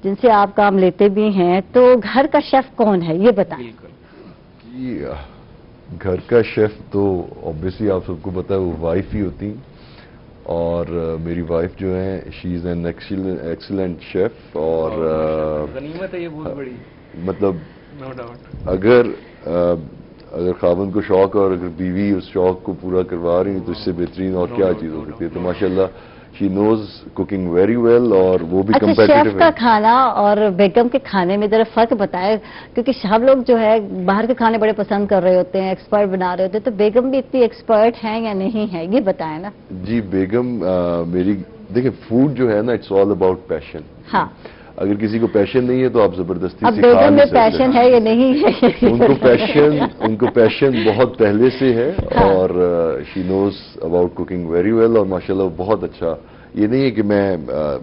جن سے آپ کام لیتے بھی ہیں، تو گھر کا شیف کون ہے یہ بتائیں؟ جی گھر کا شیف تو obviously آپ سب کو پتا ہے وہ وائف ہی ہوتی ہیں، اور میری وائف جو ہیں شی از این ایکسیلنٹ شیف، اور غنیمت ہے یہ بہت بڑی، مطلب نو ڈاؤٹ اگر خاوند کو شوق اور اگر بیوی اس شوق کو پورا کروا رہی ہے تو اس سے بہترین اور کیا چیز ہو سکتی ہے. تو ماشاءاللہ شی نوز کوکنگ ویری ویل، اور وہ بھی اچھا، کمپیٹیٹو شیف کا کھانا اور بیگم کے کھانے میں ذرا فرق بتائے، کیونکہ ہم لوگ جو ہے باہر کے کھانے بڑے پسند کر رہے ہوتے ہیں، ایکسپرٹ بنا رہے ہوتے ہیں، تو بیگم بھی اتنی ایکسپرٹ ہیں یا نہیں ہے یہ بتائیں نا. جی بیگم میری دیکھیں فوڈ جو ہے نا اٹس آل اباؤٹ پیشن. ہاں، اگر کسی کو پیشن نہیں ہے تو آپ زبردستی اب سکھا بیگم نہیں میں سکتے. پیشن ہے یا نہیں ہے؟ ان کو پیشن بہت پہلے سے ہے، ہاں. اور she knows about cooking very well, اور ماشاءاللہ وہ بہت اچھا. یہ نہیں ہے کہ میں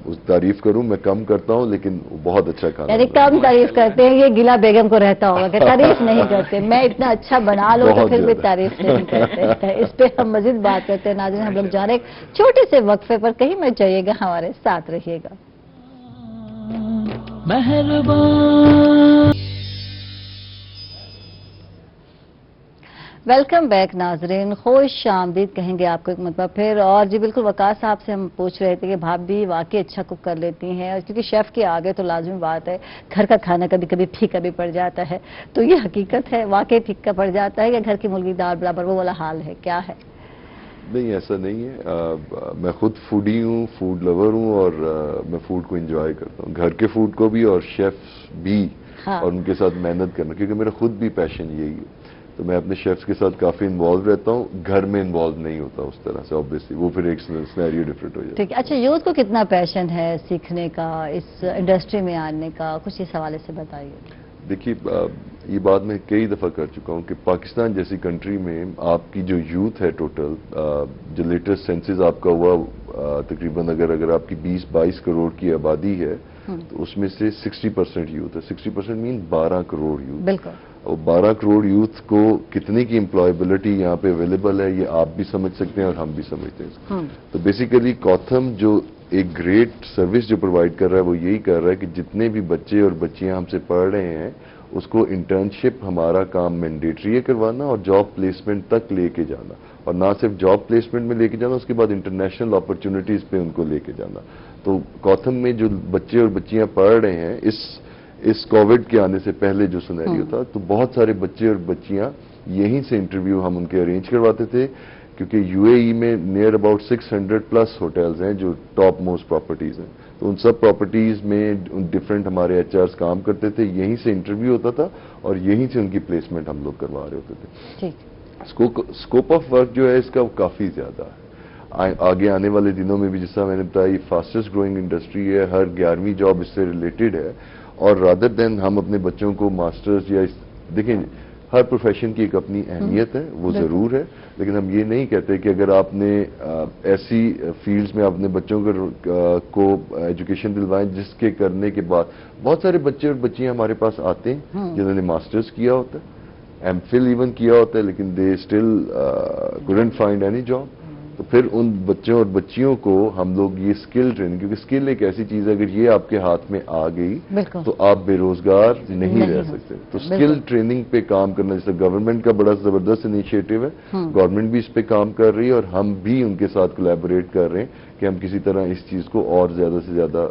اس تعریف کروں، میں کم کرتا ہوں لیکن وہ بہت اچھا کھانا یعنی بناتی کم تعریف کرتے ہیں، یہ گلا بیگم کو رہتا ہوگا کہ تعریف نہیں کرتے. میں اتنا اچھا بنا لوں تو بہت پھر بھی زیادہ. تعریف نہیں کرتے. اس پہ ہم مزید بات کرتے ہیں. ناظرین، ہم لوگ جا رہے ہیں ایک چھوٹے سے وقفے پر، کہیں مت جائیے گا، ہمارے ساتھ رہیے گا. ویلکم بیک ناظرین، خوش آمدید کہیں گے آپ کو ایک مرتبہ پھر. اور جی بالکل وقاص صاحب سے ہم پوچھ رہے تھے کہ بھابی واقعی اچھا کک کر لیتی ہیں، اور کیونکہ شیف کے آگے تو لازمی بات ہے گھر کا کھانا کبھی کبھی پھیکا بھی پڑ جاتا ہے. تو یہ حقیقت ہے، واقعی پھیکا پڑ جاتا ہے، یا گھر کی مرغی دال برابر وہ والا حال ہے، کیا ہے؟ نہیں ایسا نہیں ہے. میں خود فوڈی ہوں، فوڈ لور ہوں، اور میں فوڈ کو انجوائے کرتا ہوں، گھر کے فوڈ کو بھی اور شیف بھی. ہاں. اور ان کے ساتھ محنت کرنا، کیونکہ میرا خود بھی پیشن یہی ہے. تو میں اپنے شیفز کے ساتھ کافی انوالو رہتا ہوں، گھر میں انوالو نہیں ہوتا اس طرح سے آبویسلی، وہ پھر ایک سینیریو ڈفرنٹ ہو جاتا ہے. ٹھیک ہے. اچھا، یوتھ کو کتنا پیشن ہے سیکھنے کا، اس انڈسٹری میں آنے کا، کچھ اس حوالے سے بتائیے. دیکھیے یہ بات میں کئی دفعہ کر چکا ہوں کہ پاکستان جیسی کنٹری میں آپ کی جو یوتھ ہے ٹوٹل، جو لیٹسٹ سینسز آپ کا ہوا تقریباً اگر آپ کی 20-22 کروڑ کی آبادی ہے تو اس میں سے 60% یوتھ ہے. 60% مین 12 کروڑ یوتھ. بالکل. اور 12 کروڑ یوتھ کو کتنے کی امپلائبلٹی یہاں پہ اویلیبل ہے یہ آپ بھی سمجھ سکتے ہیں اور ہم بھی سمجھتے ہیں. تو بیسیکلی کوتھم جو ایک گریٹ سروس جو پرووائڈ کر رہا ہے وہ یہی کر رہا ہے کہ جتنے بھی بچے اور بچیاں ہم سے پڑھ رہے ہیں اس کو انٹرنشپ ہمارا کام مینڈیٹری ہے کروانا، اور جاب پلیسمنٹ تک لے کے جانا، اور نہ صرف جاب پلیسمنٹ میں لے کے جانا، اس کے بعد انٹرنیشنل اپرچونٹیز پہ ان کو لے کے جانا. تو کوتھم میں جو بچے اور بچیاں پڑھ رہے ہیں اس کووڈ کے آنے سے پہلے جو سینیریو تھا، تو بہت سارے بچے اور بچیاں یہیں سے انٹرویو ہم ان کے ارینج کرواتے تھے، کیونکہ یو اے ای میں نیئر اباؤٹ 600+ ہوٹلز ہیں جو ٹاپ موسٹ پراپرٹیز ہیں. تو ان سب پراپرٹیز میں ڈفرینٹ ہمارے ایچ آرز کام کرتے تھے، یہیں سے انٹرویو ہوتا تھا اور یہیں سے ان کی پلیسمنٹ ہم لوگ کروا رہے ہوتے تھے. اسکوپ آف ورک جو ہے اس کا کافی زیادہ ہے. آگے آنے والے دنوں میں بھی جس طرح میں نے بتایا یہ فاسٹسٹ گروئنگ انڈسٹری ہے، ہر 11ویں جاب اس سے ریلیٹڈ ہے. اور رادر دین ہم اپنے بچوں کو ماسٹرز یا دیکھیں ہر پروفیشن کی ایک اپنی اہمیت ہے، وہ ضرور ہے، لیکن ہم یہ نہیں کہتے کہ اگر آپ نے ایسی فیلڈز میں اپنے بچوں کو ایجوکیشن دلوائیں جس کے کرنے کے بعد بہت سارے بچے اور بچیاں ہمارے پاس آتے ہیں جنہوں نے ماسٹرز کیا ہوتا ہے، ایم فل ایون کیا ہوتا ہے، لیکن they still couldn't find any job. تو پھر ان بچوں اور بچیوں کو ہم لوگ یہ اسکل ٹریننگ، کیونکہ اسکل ایک ایسی چیز ہے اگر یہ آپ کے ہاتھ میں آ گئی تو آپ بے روزگار نہیں رہ سکتے. تو اسکل ٹریننگ پہ کام کرنا، جیسے گورنمنٹ کا بڑا زبردست انیشیٹو ہے، گورنمنٹ بھی اس پہ کام کر رہی ہے اور ہم بھی ان کے ساتھ کولیبوریٹ کر رہے ہیں کہ ہم کسی طرح اس چیز کو اور زیادہ سے زیادہ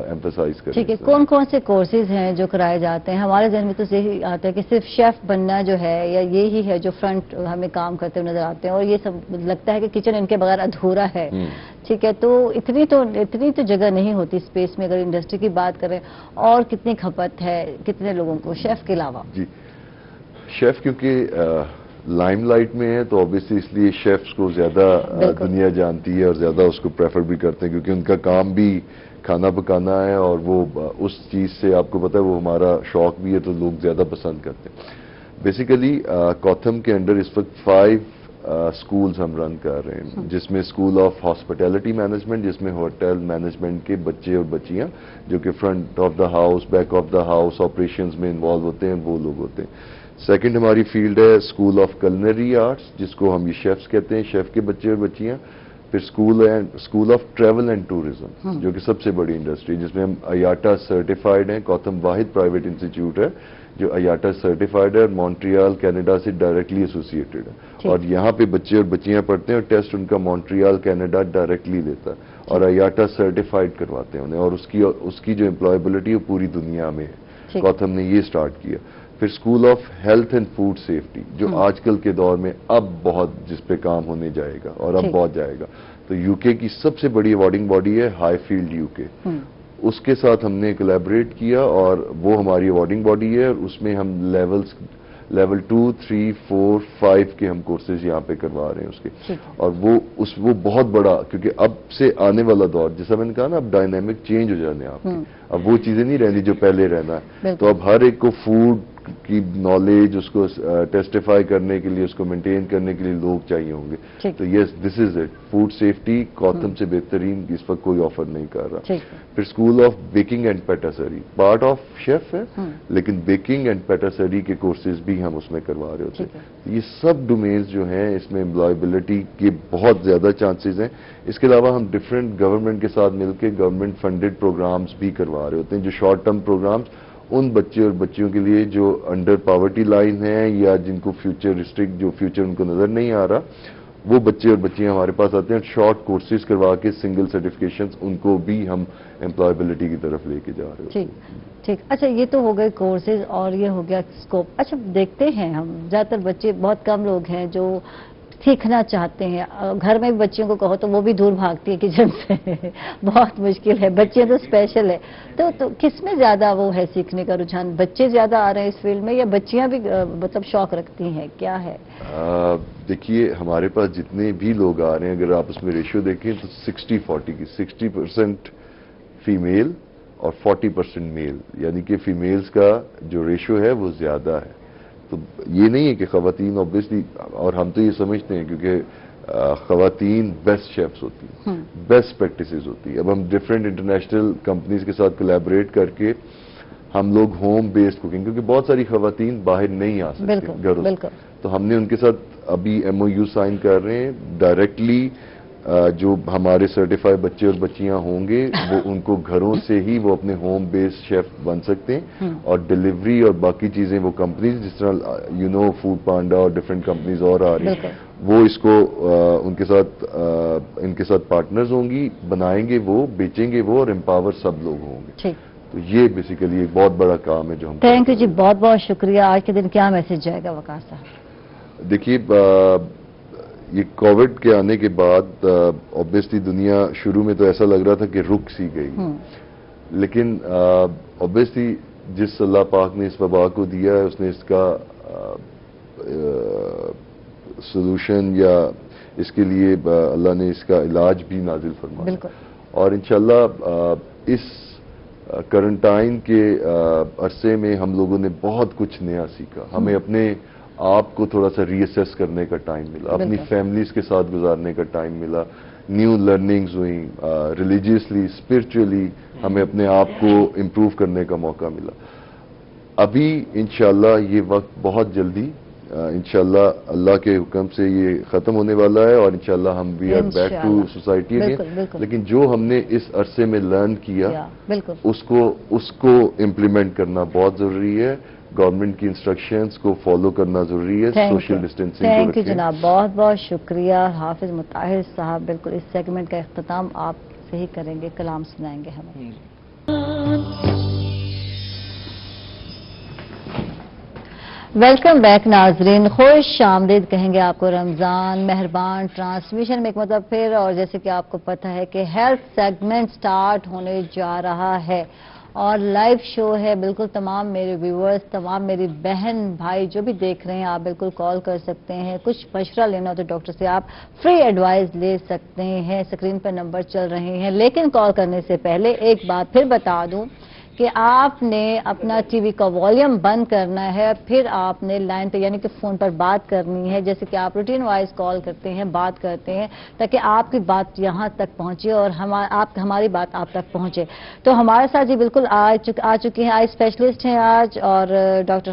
ایمفسائز کریں. ٹھیک ہے. کون کون سے کورسز ہیں جو کرائے جاتے ہیں؟ ہمارے ذہن میں تو یہی آتا ہے کہ صرف شیف بننا جو ہے یا یہی ہے جو فرنٹ ہمیں کام کرتے ہوئے نظر آتے ہیں، اور یہ سب لگتا ہے کہ کچن ان کے بغیر ادھورا ہے. ٹھیک ہے. تو اتنی تو جگہ نہیں ہوتی اسپیس میں اگر انڈسٹری کی بات کریں. اور کتنی کھپت ہے کتنے لوگوں کو شیف کے علاوہ؟ جی شیف کیونکہ لائم لائٹ میں ہے تو آبویسلی اس لیے شیفز کو زیادہ دنیا جانتی ہے اور زیادہ اس کو پریفر بھی کرتے ہیں، کیونکہ ان کا کام بھی کھانا پکانا ہے اور وہ اس چیز سے آپ کو پتہ ہے وہ ہمارا شوق بھی ہے تو لوگ زیادہ پسند کرتے ہیں. بیسیکلی کوتھم کے انڈر اس وقت 5 اسکولز ہم رن کر رہے ہیں، جس میں اسکول آف ہاسپٹیلٹی مینجمنٹ، جس میں ہوٹل مینجمنٹ کے بچے اور بچیاں جو کہ front of the house, back of the house operations میں انوالو ہوتے ہیں وہ لوگ ہوتے ہیں. سیکنڈ ہماری فیلڈ ہے اسکول آف کلنری آرٹس، جس کو ہم یہ شیفز کہتے ہیں، شیف کے بچے اور بچیاں. پھر school of travel and tourism جو کہ سب سے بڑی انڈسٹری جس میں ہم ایاٹا سرٹیفائڈ ہیں. کوتھم واحد پرائیویٹ انسٹیٹیوٹ ہے جو ایاٹا سرٹیفائڈ ہے اور مونٹریال کینیڈا سے ڈائریکٹلی ایسوسیٹڈ ہے, اور یہاں پہ بچے اور بچیاں پڑھتے ہیں اور ٹیسٹ ان کا مونٹریال کینیڈا ڈائریکٹلی لیتا ہے اور ایاٹا سرٹیفائڈ کرواتے ہیں انہیں, اور اس کی جو امپلائبلٹی ہے وہ پوری دنیا میں ہے. کوتھم نے یہ سٹارٹ کیا. پھر school of health and food safety جو آج کل کے دور میں اب بہت جس پہ کام ہونے جائے گا اور اب بہت جائے گا. تو یو کے کی سب سے بڑی ایوارڈنگ باڈی ہے ہائی فیلڈ یو کے, اس کے ساتھ ہم نے کولیبریٹ کیا اور وہ ہماری ایوارڈنگ باڈی ہے, اور اس میں ہم لیول 2, 3, 4, 5 کے ہم کورسز یہاں پہ کروا رہے ہیں اس کے. اور وہ بہت بڑا, کیونکہ اب سے آنے والا دور جیسا میں نے کہا نا, اب ڈائنامک چینج ہو جانے آپ کے, اب وہ چیزیں نہیں رہنی جو پہلے رہنا ہے. تو اب ہر ایک کو فوڈ کی نالج, اس کو ٹیسٹیفائی کرنے کے لیے, اس کو مینٹین کرنے کے لیے لوگ چاہیے ہوں گے. تو یس, دس از اٹ. فوڈ سیفٹی کوتھم سے بہترین اس وقت کوئی آفر نہیں کر رہا. پھر school of baking and pastry part of chef ہے, لیکن بیکنگ اینڈ پیٹاسری کے کورسز بھی ہم اس میں کروا رہے ہوتے ہیں. یہ سب ڈومینز جو ہیں اس میں امپلائبلٹی کے بہت زیادہ چانسز ہیں. اس کے علاوہ ہم ڈفرینٹ گورنمنٹ کے ساتھ مل کے گورنمنٹ فنڈڈ پروگرامز بھی کروا رہے ہوتے ہیں, جو شارٹ ٹرم پروگرامز ان بچے اور بچیوں کے لیے جو انڈر پاورٹی لائن ہیں یا جن کو فیوچر ریسٹرکٹ, جو فیوچر ان کو نظر نہیں آ رہا, وہ بچے اور بچیاں ہمارے پاس آتے ہیں. شارٹ کورسز کروا کے سنگل سرٹیفکیشنز ان کو بھی ہم امپلائبلٹی کی طرف لے کے جا رہے ہیں. ٹھیک. اچھا, یہ تو ہو گئے کورسز اور یہ ہو گیا اسکوپ. اچھا, دیکھتے ہیں ہم زیادہ تر بچے, بہت کم لوگ ہیں جو سیکھنا چاہتے ہیں. گھر میں بھی بچیوں کو کہو تو وہ بھی دور بھاگتی ہے کچن سے, بہت مشکل ہے. بچے تو اسپیشل ہے. تو کس میں زیادہ وہ ہے سیکھنے کا رجحان؟ بچے زیادہ آ رہے ہیں اس فیلڈ میں یا بچیاں بھی مطلب شوق رکھتی ہیں, کیا ہے؟ دیکھیے, ہمارے پاس جتنے بھی لوگ آ رہے ہیں اگر آپ اس میں ریشیو دیکھیں تو 60-40 کی 60% فیمیل اور 40% میل, یعنی کہ فیمیلز کا جو ریشیو ہے وہ زیادہ ہے. تو یہ نہیں ہے کہ خواتین اوبویسلی, اور ہم تو یہ سمجھتے ہیں کیونکہ خواتین بیسٹ شیفز ہوتی ہیں, بیسٹ پریکٹسز ہوتی ہیں. اب ہم ڈفرینٹ انٹرنیشنل کمپنیز کے ساتھ کولیبریٹ کر کے ہم لوگ ہوم بیسڈ کوکنگ, کیونکہ بہت ساری خواتین باہر نہیں آ سکتی گھروں سے, تو ہم نے ان کے ساتھ ابھی MOU سائن کر رہے ہیں ڈائریکٹلی. جو ہمارے سرٹیفائی بچے اور بچیاں ہوں گے وہ ان کو گھروں سے ہی وہ اپنے ہوم بیسڈ شیف بن سکتے ہیں, اور ڈیلیوری اور باقی چیزیں وہ کمپنیز جس طرح فوڈ پانڈا اور ڈفرینٹ کمپنیز اور آ رہی ہیں, وہ اس کو ان کے ساتھ پارٹنرز ہوں گی, بنائیں گے وہ, بیچیں گے وہ, اور امپاور سب لوگ ہوں گے. تو یہ بیسیکلی ایک بہت بڑا کام ہے جو ہم. تھینک یو جی, بہت بہت شکریہ. آج کے دن کیا میسج جائے گا وقار صاحب؟ دیکھیے, یہ کووڈ کے آنے کے بعد اوبویسلی دنیا شروع میں تو ایسا لگ رہا تھا کہ رک سی گئی, لیکن اوبویسلی جس اللہ پاک نے اس وبا کو دیا ہے اس نے اس کا سولوشن یا اس کے لیے اللہ نے اس کا علاج بھی نازل فرمایا. اور انشاءاللہ اس کرنٹائن کے عرصے میں ہم لوگوں نے بہت کچھ نیا سیکھا. ہمیں اپنے آپ کو تھوڑا سا ری اسیس کرنے کا ٹائم ملا, اپنی فیملیز کے ساتھ گزارنے کا ٹائم ملا, نیو لرننگز ہوئیں, ریلیجیسلی, اسپرچولی ہمیں اپنے آپ کو امپروو کرنے کا موقع ملا. ابھی انشاءاللہ یہ وقت بہت جلدی انشاءاللہ اللہ کے حکم سے یہ ختم ہونے والا ہے, اور انشاءاللہ ہم we are back to society again. لیکن جو ہم نے اس عرصے میں لرن کیا اس کو امپلیمنٹ کرنا بہت ضروری ہے. گورنمنٹ کی انسٹرکشنز کو فالو کرنا ضروری ہے, سوشل ڈسٹینسنگ. تھینک یو جناب, بہت بہت شکریہ. حافظ مطہر صاحب بالکل اس سیگمنٹ کا اختتام آپ سے ہی کریں گے, کلام سنائیں گے ہمیں. ویلکم بیک ناظرین, خوش آمدید کہیں گے آپ کو رمضان مہربان ٹرانسمیشن میں ایک مطلب پھر. اور جیسے کہ آپ کو پتہ ہے کہ ہیلتھ سیگمنٹ سٹارٹ ہونے جا رہا ہے اور لائیو شو ہے. بالکل تمام میرے ویورز, تمام میری بہن بھائی جو بھی دیکھ رہے ہیں, آپ بالکل کال کر سکتے ہیں. کچھ مشورہ لینا ہو تو ڈاکٹر سے آپ فری ایڈوائز لے سکتے ہیں. اسکرین پر نمبر چل رہے ہیں, لیکن کال کرنے سے پہلے ایک بات پھر بتا دوں کہ آپ نے اپنا ٹی وی کا والیوم بند کرنا ہے, پھر آپ نے لائن پہ یعنی کہ فون پر بات کرنی ہے. جیسے کہ آپ روٹین وائز کال کرتے ہیں, بات کرتے ہیں, تاکہ آپ کی بات یہاں تک پہنچے اور ہماری بات آپ تک پہنچے. تو ہمارے ساتھ جی بالکل آ چکے ہیں, آئی اسپیشلسٹ ہیں آج, اور ڈاکٹر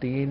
3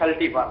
31।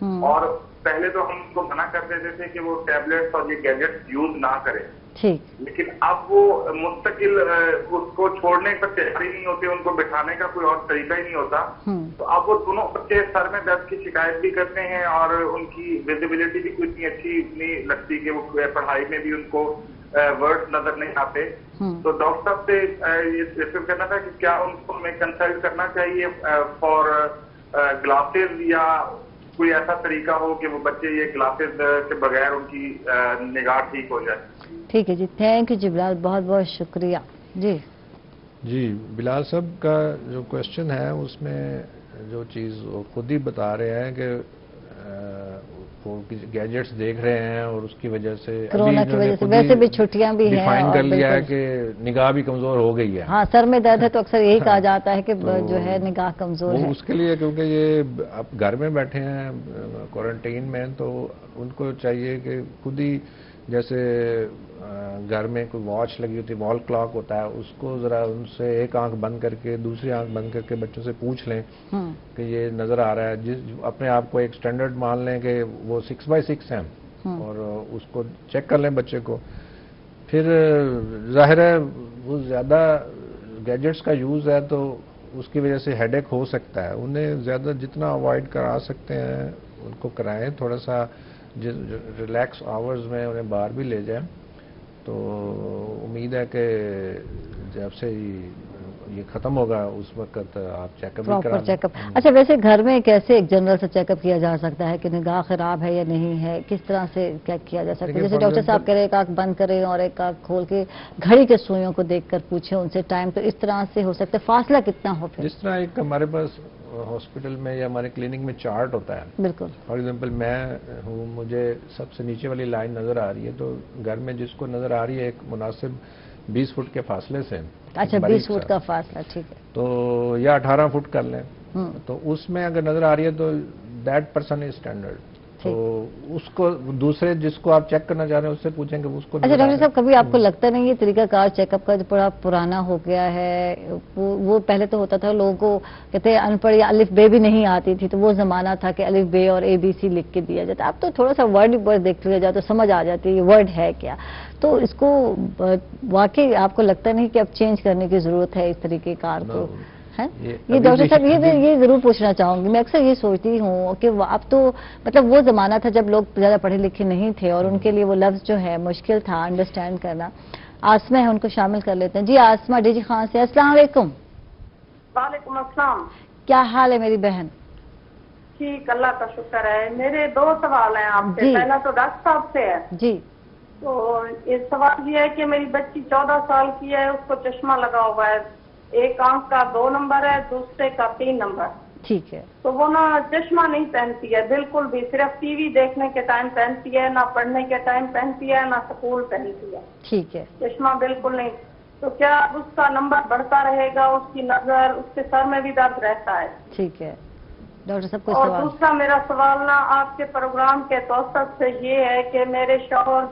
اور پہلے تو ہم کو منع کر دیتے تھے کہ وہ ٹیبلٹس اور یہ گیجٹس یوز نہ کریں، ٹھیک، لیکن اب وہ مستقل اس کو چھوڑنے پر تیار ہی نہیں ہوتے، ان کو بٹھانے کا کوئی اور طریقہ ہی نہیں ہوتا. تو اب وہ دونوں بچے سر میں درد کی شکایت بھی کرتے ہیں اور ان کی ویزیبلٹی بھی کوئی اتنی اچھی نہیں لگتی کہ وہ پڑھائی میں بھی ان کو ورڈ نظر نہیں آتے. تو ڈاکٹر صاحب سے یہ کہنا تھا کہ کیا ان کو ہمیں کنسلٹ کرنا چاہیے فار گلاسز، یا کوئی ایسا طریقہ ہو کہ وہ بچے یہ گلاسز کے بغیر ان کی نگاہ ٹھیک ہو جائے. ٹھیک ہے جی، تھینک یو جی بلال، بہت بہت شکریہ. جی بلال صاحب کا جو کوشچن ہے اس میں جو چیز وہ خود ہی بتا رہے ہیں کہ وہ گیجٹس دیکھ رہے ہیں اور اس کی وجہ سے کرونا کی وجہ سے ویسے بھی چھٹیاں بھی ہیں، ڈیفائن کر لیا ہے کہ نگاہ بھی کمزور ہو گئی ہے. ہاں، سر میں درد ہے تو اکثر یہی کہا جاتا ہے کہ جو ہے نگاہ کمزور ہے. اس کے لیے کیونکہ یہ اب گھر میں بیٹھے ہیں کوارنٹین میں، تو ان کو چاہیے کہ خود ہی جیسے گھر میں کوئی واچ لگی ہوتی ہے، وال کلاک ہوتا ہے، اس کو ذرا ان سے ایک آنکھ بند کر کے دوسری آنکھ بند کر کے بچوں سے پوچھ لیں کہ یہ نظر آ رہا ہے. اپنے آپ کو ایک سٹینڈرڈ مان لیں کہ وہ 6x6 ہیں اور اس کو چیک کر لیں بچے کو. پھر ظاہر ہے وہ زیادہ گیجٹس کا یوز ہے تو اس کی وجہ سے ہیڈ ایک ہو سکتا ہے. انہیں زیادہ جتنا اوائڈ کرا سکتے ہیں ان کو کرائیں، تھوڑا سا ریلیکس آورز میں انہیں باہر بھی لے جائیں. تو امید ہے کہ جب سے یہ ختم ہوگا اس وقت آپ چیک اپ بھی کرا لیں. اچھا، ویسے گھر میں کیسے ایک جنرل سے چیک اپ کیا جا سکتا ہے کہ نگاہ خراب ہے یا نہیں ہے؟ کس طرح سے چیک کیا جا سکتا ہے؟ جیسے ڈاکٹر صاحب کہہ رہے ہیں ایک آنکھ بند کریں اور ایک آنکھ کھول کے گھڑی کے سوئیوں کو دیکھ کر پوچھیں ان سے ٹائم، تو اس طرح سے ہو سکتا ہے. فاصلہ کتنا ہو؟ پھر جس طرح ایک ہمارے پاس ہاسپٹل میں یا ہمارے کلینک میں چارٹ ہوتا ہے. بالکل. فار ایگزامپل میں ہوں، مجھے سب سے نیچے والی لائن نظر آ رہی ہے، تو گھر میں جس کو نظر آ رہی ہے ایک مناسب 20 فٹ کے فاصلے سے. اچھا، 20 فٹ کا فاصلہ، ٹھیک ہے. تو یا 18 فٹ کر لیں. تو اس میں اگر نظر آ رہی ہے تو دیٹ پرسن از اسٹینڈرڈ. تو اس کو دوسرے جس کو آپ چیک کرنا چاہ رہے ہیں اس سے پوچھیں کہ اس کو. اچھا ڈاکٹر صاحب، کبھی آپ کو لگتا نہیں یہ طریقہ کار چیک اپ کا جو بڑا پرانا ہو گیا ہے؟ وہ پہلے تو ہوتا تھا لوگوں کو کہتے ہیں ان پڑھ یا الف بے بھی نہیں آتی تھی، تو وہ زمانہ تھا کہ الف بے اور ABC لکھ کے دیا جاتا. اب تو تھوڑا سا ورڈ دیکھ لیا جائے تو سمجھ آ جاتی ہے یہ ورڈ ہے کیا. تو اس کو واقعی آپ کو لگتا نہیں کہ اب چینج کرنے کی ضرورت ہے اس طریقے کار کو؟ یہ ڈاکٹر صاحب یہ ضرور پوچھنا چاہوں گی. میں اکثر یہ سوچتی ہوں کہ اب تو مطلب وہ زمانہ تھا جب لوگ زیادہ پڑھے لکھے نہیں تھے اور ان کے لیے وہ لفظ جو ہے مشکل تھا انڈرسٹینڈ کرنا. آسمہ ہے، ان کو شامل کر لیتے ہیں. جی آسمہ ڈی جی خان سے، السلام علیکم. وعلیکم السلام. کیا حال ہے میری بہن؟ ٹھیک، اللہ کا شکر ہے. میرے 2 سوال ہیں آپ سے. پہلا تو ڈاکٹر صاحب سے ہے. جی. تو یہ سوال یہ ہے کہ میری بچی 14 سال کی ہے، اس کو چشمہ لگا ہوا ہے. ایک آنکھ کا 2 نمبر ہے، دوسرے کا 3 نمبر. ٹھیک ہے. تو وہ نہ چشمہ نہیں پہنتی ہے بالکل بھی، صرف ٹی وی دیکھنے کے ٹائم پہنتی ہے، نہ پڑھنے کے ٹائم پہنتی ہے، نہ اسکول پہنتی ہے. ٹھیک ہے. چشمہ بالکل نہیں. تو کیا اس کا نمبر بڑھتا رہے گا؟ اس کی نظر، اس کے سر میں بھی درد رہتا ہے. ٹھیک ہے. ڈاکٹر صاحب کو اور سوال. دوسرا میرا سوال نا آپ کے پروگرام کے توسط سے یہ ہے کہ میرے شوہر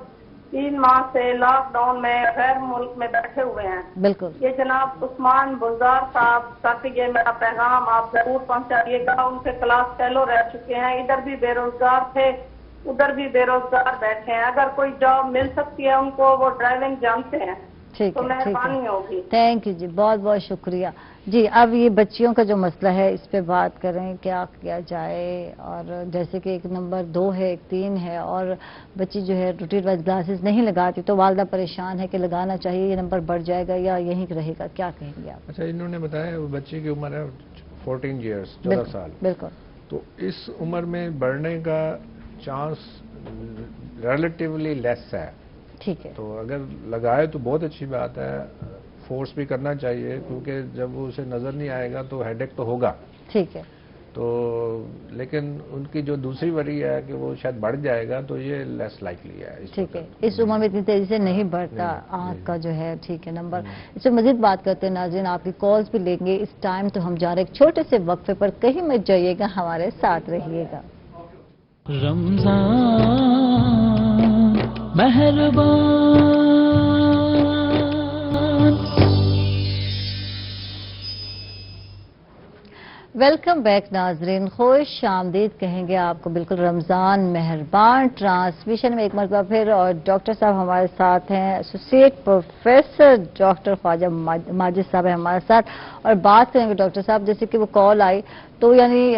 3 ماہ سے لاک ڈاؤن میں غیر ملک میں بیٹھے ہوئے ہیں. بالکل. یہ جناب عثمان بزدار صاحب تک یہ میرا پیغام آپ ضرور پہنچائیے گا. ان کے کلاس فیلو رہ چکے ہیں، ادھر بھی بے روزگار تھے، ادھر بھی بے روزگار بیٹھے ہیں. اگر کوئی جاب مل سکتی ہے ان کو، وہ ڈرائیونگ جانتے ہیں، تو مہربانی ہوگی. تھینک یو جی، بہت بہت شکریہ. جی اب یہ بچیوں کا جو مسئلہ ہے اس پہ بات کریں، کیا کیا جائے. اور جیسے کہ ایک نمبر 2 ہے، ایک 3 ہے، اور بچی جو ہے روٹین وائز گلاسز نہیں لگاتی تو والدہ پریشان ہے کہ لگانا چاہیے، یہ نمبر بڑھ جائے گا یا یہیں رہے گا، کیا کہیں گے آپ؟ اچھا، انہوں نے بتایا بچی کی عمر ہے 14 ایئرس، 14 سال. بالکل. تو اس عمر میں بڑھنے کا چانس ریلیٹیولی لیس ہے. ٹھیک ہے. تو اگر لگائے تو بہت اچھی بات ہے، فورس بھی کرنا چاہیے، کیونکہ جب وہ اسے نظر نہیں آئے گا تو ہیڈ ایک تو ہوگا. ٹھیک ہے. تو لیکن ان کی جو دوسری وری ہے کہ وہ شاید بڑھ جائے گا، تو یہ لیس لائکلی ہے. ٹھیک ہے. اس عمر میں اتنی تیزی سے نہیں بڑھتا آنکھ کا جو ہے. ٹھیک ہے. نمبر اس سے مزید بات کرتے ہیں ناظرین، آپ کی کالز بھی لیں گے. اس ٹائم تو ہم جا رہے ایک چھوٹے سے وقفے پر، کہیں مت جائیے گا، ہمارے ساتھ رہیے گا. رمضان مہربان. ویلکم بیک ناظرین، خوش آمدید کہیں گے آپ کو بالکل رمضان مہربان ٹرانسمیشن میں ایک مرتبہ پھر، اور ڈاکٹر صاحب ہمارے ساتھ ہیں، ایسوسیٹ پروفیسر ڈاکٹر خواجہ ماجد صاحب ہیں ہمارے ساتھ، اور بات کریں گے ڈاکٹر صاحب جیسے کہ وہ کال آئی تو یعنی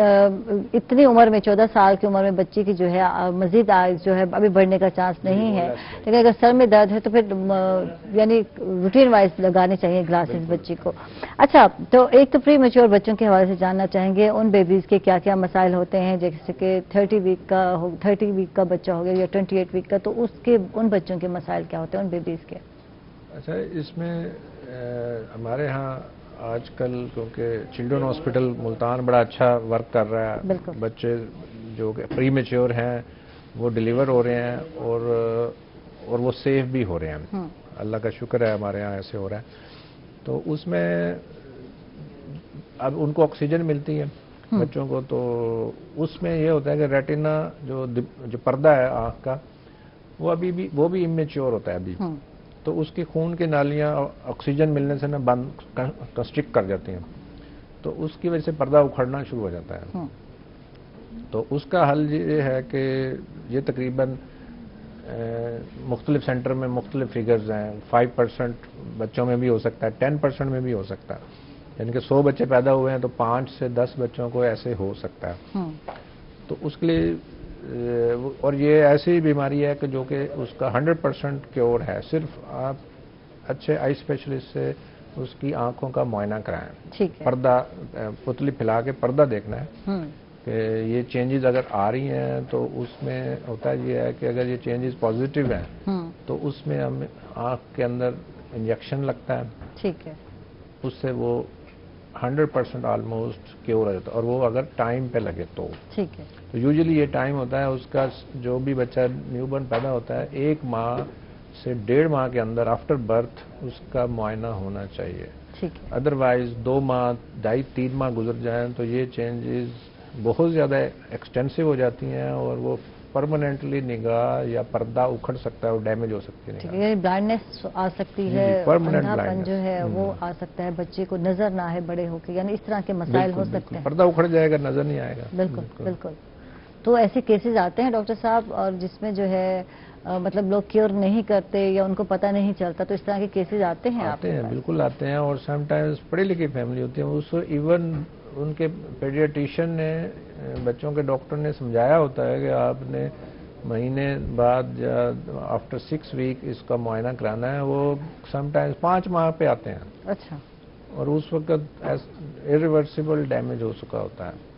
اتنی عمر میں 14 سال کی عمر میں بچی کی جو ہے مزید جو ہے ابھی بڑھنے کا چانس نہیں ہے، لیکن اگر سر میں درد ہے تو پھر یعنی روٹین وائز لگانے چاہیے گلاسز بچی کو۔ اچھا، تو ایک تو پری میچور بچوں کے حوالے سے جاننا چاہیں گے ان بیبیز کے کیا کیا مسائل ہوتے ہیں، جیسے کہ 30 ویک کا بچہ ہو گیا یا 28 ویک کا، تو اس کے ان بچوں کے مسائل کیا ہوتے ہیں ان بیبیز کے؟ اچھا، اس میں ہمارے ہاں آج کل کیونکہ چلڈرن ہاسپٹل ملتان بڑا اچھا ورک کر رہا ہے، بچے جو کہ پری میچور ہیں وہ ڈیلیور ہو رہے ہیں اور وہ سیف بھی ہو رہے ہیں، اللہ کا شکر ہے ہمارے ہاں ایسے ہو رہا ہے۔ تو اس میں اب ان کو آکسیجن ملتی ہے بچوں کو، تو اس میں یہ ہوتا ہے کہ ریٹینا جو پردہ ہے آنکھ کا وہ بھی امیچور ہوتا ہے ابھی، تو اس کی خون کی نالیاں آکسیجن ملنے سے بند کنسٹرکٹ کر جاتی ہیں، تو اس کی وجہ سے پردہ اکھڑنا شروع ہو جاتا ہے۔ تو اس کا حل یہ ہے کہ یہ تقریباً مختلف سینٹر میں مختلف فگرز ہیں، 5% بچوں میں بھی ہو سکتا ہے، 10% میں بھی ہو سکتا ہے، یعنی کہ 100 بچے پیدا ہوئے ہیں تو 5 سے 10 بچوں کو ایسے ہو سکتا ہے۔ تو اس کے لیے اور یہ ایسی بیماری ہے کہ جو کہ اس کا 100% کیور ہے، صرف آپ اچھے آئی اسپیشلسٹ سے اس کی آنکھوں کا معائنہ کرائیں، پردہ پتلی پھیلا کے پردہ دیکھنا ہے کہ یہ چینجز اگر آ رہی ہیں، تو اس میں ہوتا یہ ہے کہ اگر یہ چینجز پازیٹیو ہیں تو اس میں ہم آنکھ کے اندر انجیکشن لگتا ہے، ٹھیک ہے، اس سے وہ 100% آلموسٹ کیور ہو جاتا ہے، اور وہ اگر ٹائم پہ لگے تو ٹھیک ہے۔ تو یوزلی یہ ٹائم ہوتا ہے اس کا، جو بھی بچہ نیو برن پیدا ہوتا ہے 1 ماہ سے 1.5 ماہ کے اندر آفٹر برتھ اس کا معائنہ ہونا چاہیے، ادروائز 2 ماہ 2.5-3 ماہ گزر جائیں تو یہ چینجز بہت زیادہ ایکسٹینسو ہو جاتی ہیں اور وہ پرماننٹلی نگاہ یا پردہ اکھڑ سکتا ہے اور ڈیمیج ہو سکتی ہے، یعنی بلائنڈنس آ سکتی ہے، اندھاپن جو ہے وہ آ سکتا ہے، بچے کو نظر نہ آئے بڑے ہو کے، یعنی اس طرح کے مسائل ہو سکتے ہیں، پردہ اکھڑ جائے گا، نظر نہیں آئے گا۔ بالکل بالکل۔ تو ایسے کیسز آتے ہیں ڈاکٹر صاحب، اور جس میں جو ہے مطلب لوگ کیور نہیں کرتے یا ان کو پتہ نہیں چلتا، تو اس طرح کے کیسز آتے ہیں؟ آتے ہیں، بالکل آتے ہیں، اور سم ٹائمز پڑھی لکھی فیملی ہوتی ہے، اس کو ایون ان کے پیڈیاٹیشین نے، بچوں کے ڈاکٹر نے سمجھایا ہوتا ہے کہ آپ نے مہینے بعد یا آفٹر 6 ویک اس کا معائنہ کرانا ہے، وہ سم ٹائمز 5 ماہ پہ آتے ہیں، اچھا، اور اس وقت irreversible ڈیمیج ہو چکا ہوتا ہے،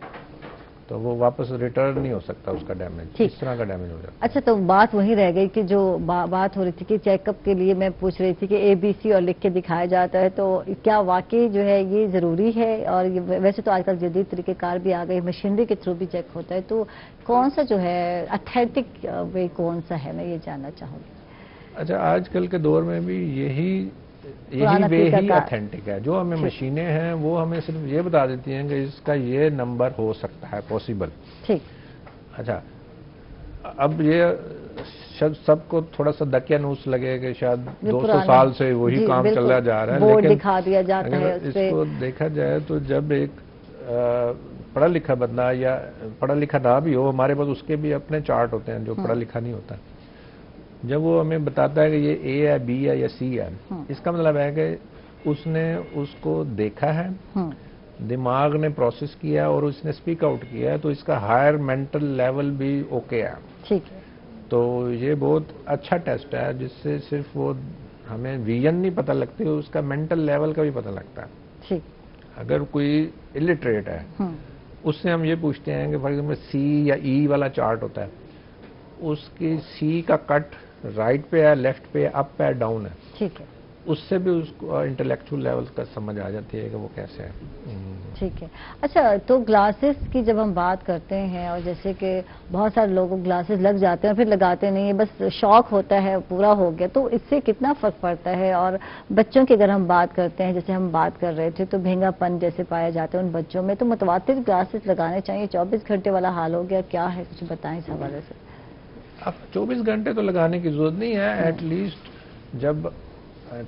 تو وہ واپس ریٹرن نہیں ہو سکتا اس کا ڈیمیج، اس طرح کا ڈیمیج ہو جاتا ہے۔ اچھا، تو بات وہی رہ گئی کہ جو بات ہو رہی تھی کہ چیک اپ کے لیے میں پوچھ رہی تھی کہ ABC اور لکھ کے دکھایا جاتا ہے، تو کیا واقعی جو ہے یہ ضروری ہے؟ اور ویسے تو آج کل جدید طریقہ کار بھی آ گئی، مشینری کے تھرو بھی چیک ہوتا ہے، تو کون سا جو ہے اتھینٹک وے کون سا ہے، میں یہ جاننا چاہوں گی۔ اچھا، آج کل کے دور میں بھی یہی وے ہی اتھینٹک ہے، جو ہمیں مشینیں ہیں وہ ہمیں صرف یہ بتا دیتی ہیں کہ اس کا یہ نمبر ہو سکتا ہے پاسبل، ٹھیک۔ اچھا، اب یہ سب کو تھوڑا سا دکیا نوس لگے کہ شاید 200 سال سے وہی کام چلا جا رہا ہے، لیکن دکھا دیا جاتا ہے، اس کو دیکھا جائے تو جب ایک پڑھا لکھا بندہ یا پڑھا لکھا نہ بھی ہو، ہمارے پاس اس کے بھی اپنے چارٹ ہوتے ہیں جو پڑھا لکھا نہیں ہوتا، جب وہ ہمیں بتاتا ہے کہ یہ A ہے، B ہے یا C ہے، اس کا مطلب ہے کہ اس نے اس کو دیکھا ہے، دماغ نے پروسیس کیا اور اس نے اسپیک آؤٹ کیا ہے، تو اس کا ہائر مینٹل لیول بھی اوکے ہے، ٹھیک ہے۔ تو یہ بہت اچھا ٹیسٹ ہے جس سے صرف وہ ہمیں ویژن نہیں پتہ لگتی، اس کا مینٹل لیول کا بھی پتہ لگتا ہے، ٹھیک۔ اگر کوئی الٹریٹ ہے اس سے ہم یہ پوچھتے ہیں کہ فار ایگزامپل C یا E والا چارٹ ہوتا ہے، اس کی C کا کٹ رائٹ پہ ہے، لیفٹ پہ ہے، اپ ہے، ڈاؤن ہے، ٹھیک ہے، اس سے بھی اس کو انٹلیکچوئل لیول کا سمجھ آ جاتی ہے کہ وہ کیسے ہے، ٹھیک ہے۔ اچھا، تو گلاسز کی جب ہم بات کرتے ہیں، اور جیسے کہ بہت سارے لوگوں گلاسز لگ جاتے ہیں پھر لگاتے نہیں ہیں، بس شوق ہوتا ہے پورا ہو گیا، تو اس سے کتنا فرق پڑتا ہے؟ اور بچوں کی اگر ہم بات کرتے ہیں، جیسے ہم بات کر رہے تھے، تو بھینگا پن جیسے پایا جاتا ہے ان بچوں میں، تو متواتر گلاسز لگانے چاہیے؟ 24 گھنٹے والا حال ہو گیا، کیا ہے، کچھ بتائیں اس حوالے سے۔ اب 24 گھنٹے تو لگانے کی ضرورت نہیں ہے، ایٹ لیسٹ جب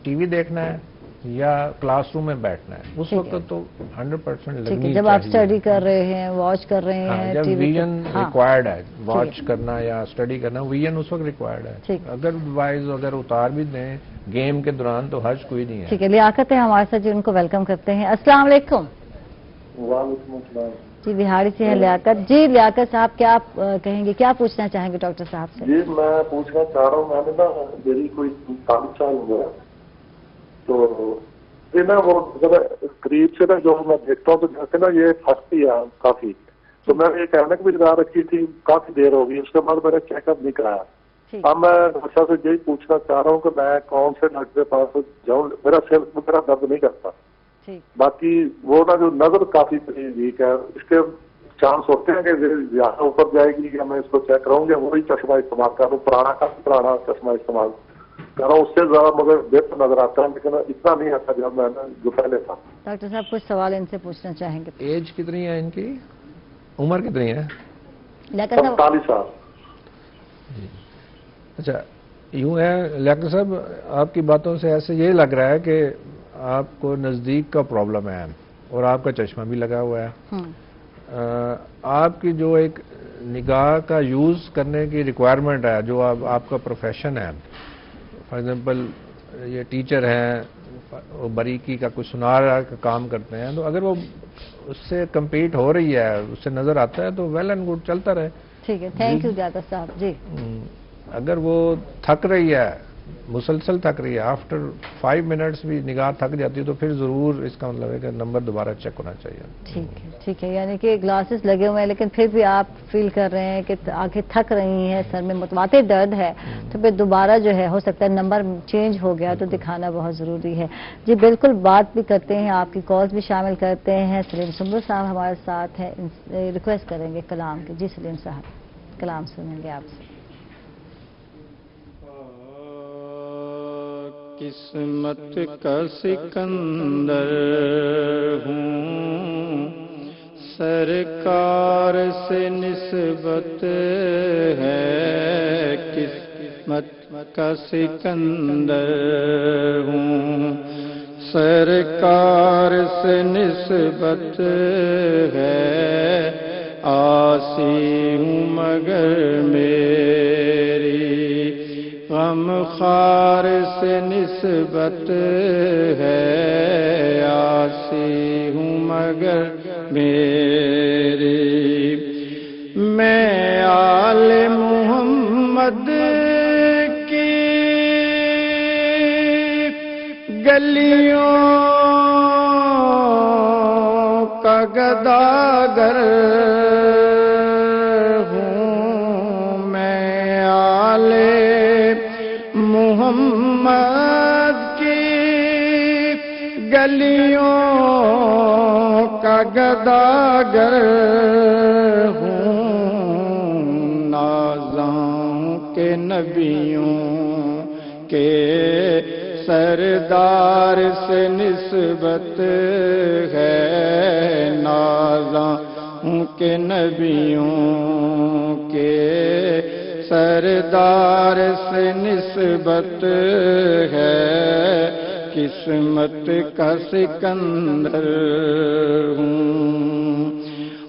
ٹی وی دیکھنا ہے یا کلاس روم میں بیٹھنا ہے، اس وقت تو 100% لگنی ٹھیک ہے، چاہیے. جب آپ اسٹڈی کر رہے ہیں، واچ کر رہے ہیں جب ٹی وی ویژن ریکوائرڈ ہے، واچ کرنا یا اسٹڈی کرنا، ویژن اس وقت ریکوائرڈ ہے. اگر وائز اگر اتار بھی دیں گیم کے دوران تو حرج کوئی نہیں ہے. ٹھیک ہے، لیاقت ہے ہمارے ساتھ، جی ان کو ویلکم کرتے ہیں. السلام علیکم. وعلیکم السلام. جی بہاڑی سے ہیں لیاقت. جی لیاقت صاحب کیا آپ کہیں گے، کیا پوچھنا چاہیں گے ڈاکٹر صاحب سے؟ جی میں پوچھنا چاہ رہا ہوں، میں نے نا میری کوئی 40 سال ہوا ہے، تو یہ نا وہ قریب سے نا جو میں دیکھتا ہوں تو جیسے نا یہ پھنستی ہے کافی، تو میں نے یہ کہنے بھی لگا رکھی تھی، کافی دیر ہو گئی، اس کے بعد میں نے چیک اپ نہیں کرایا. اب میں ڈاکٹر سے یہی پوچھنا چاہ رہا ہوں کہ میں کون سے ڈاکٹر کے پاس جاؤں. میرا سر میرا درد نہیں کرتا، باقی وہ نا جو نظر کافی ویک ہے، اس کے چانس ہوتے ہیں کہ زیادہ اوپر جائے گی کہ میں اس کو چیک کراؤں گا. وہی چشمہ استعمال کر رہا ہوں، پرانا چشمہ استعمال کر رہا ہوں، اس سے زیادہ مگر بہتر نظر آتا ہے، لیکن اتنا نہیں آتا جب میں جو پہلے تھا. ڈاکٹر صاحب کچھ سوال ان سے پوچھنا چاہیں گے. ایج کتنی ہے ان کی؟ عمر کتنی ہے؟ 47 سال. اچھا یوں ہے لیاقت صاحب، آپ کی باتوں سے ایسے یہ لگ رہا ہے کہ آپ کو نزدیک کا پرابلم ہے اور آپ کا چشمہ بھی لگا ہوا ہے. آپ کی جو ایک نگاہ کا یوز کرنے کی ریکوائرمنٹ ہے، جو آپ کا پروفیشن ہے، فار ایگزامپل یہ ٹیچر ہیں، وہ باریکی کا کچھ سنار کا کام کرتے ہیں، تو اگر وہ اس سے کمپیٹ ہو رہی ہے، اس سے نظر آتا ہے تو ویل اینڈ گڈ، چلتا رہے. ٹھیک ہے، تھینک یو لیاقت صاحب. جی اگر وہ تھک رہی ہے، مسلسل تھک رہی ہے، آفٹر 5 منٹس بھی نگاہ تھک جاتی ہے، تو پھر ضرور اس کا مطلب ہے کہ نمبر دوبارہ چیک ہونا چاہیے. ٹھیک ہے، یعنی کہ گلاسز لگے ہوئے ہیں لیکن پھر بھی آپ فیل کر رہے ہیں کہ آنکھیں تھک رہی ہیں، سر میں متواتر درد ہے، تو پھر دوبارہ جو ہے ہو سکتا ہے نمبر چینج ہو گیا، تو دکھانا بہت ضروری ہے. جی بالکل، بات بھی کرتے ہیں، آپ کی کالز بھی شامل کرتے ہیں. سلیم سنبل صاحب ہمارے ساتھ ہیں، ریکویسٹ کریں گے کلام کی. جی سلیم صاحب کلام سنیں گے آپ سے. قسمت کا سکندر ہوں، سرکار سے نسبت ہے. قسمت کا سکندر ہوں، سرکار سے نسبت ہے. آسی ہوں مگر میری غم خار سے نسبت ہے. آسی ہوں مگر میری. میں آل محمد کی گلیوں کا گداگر ہوں. میں آل محمد کی گلیوں کا گداگر ہوں. نازاں کے نبیوں کے سردار سے نسبت ہے. نازاں کے نبیوں کے سردار سے نسبت ہے. قسمت کا سکندر ہوں.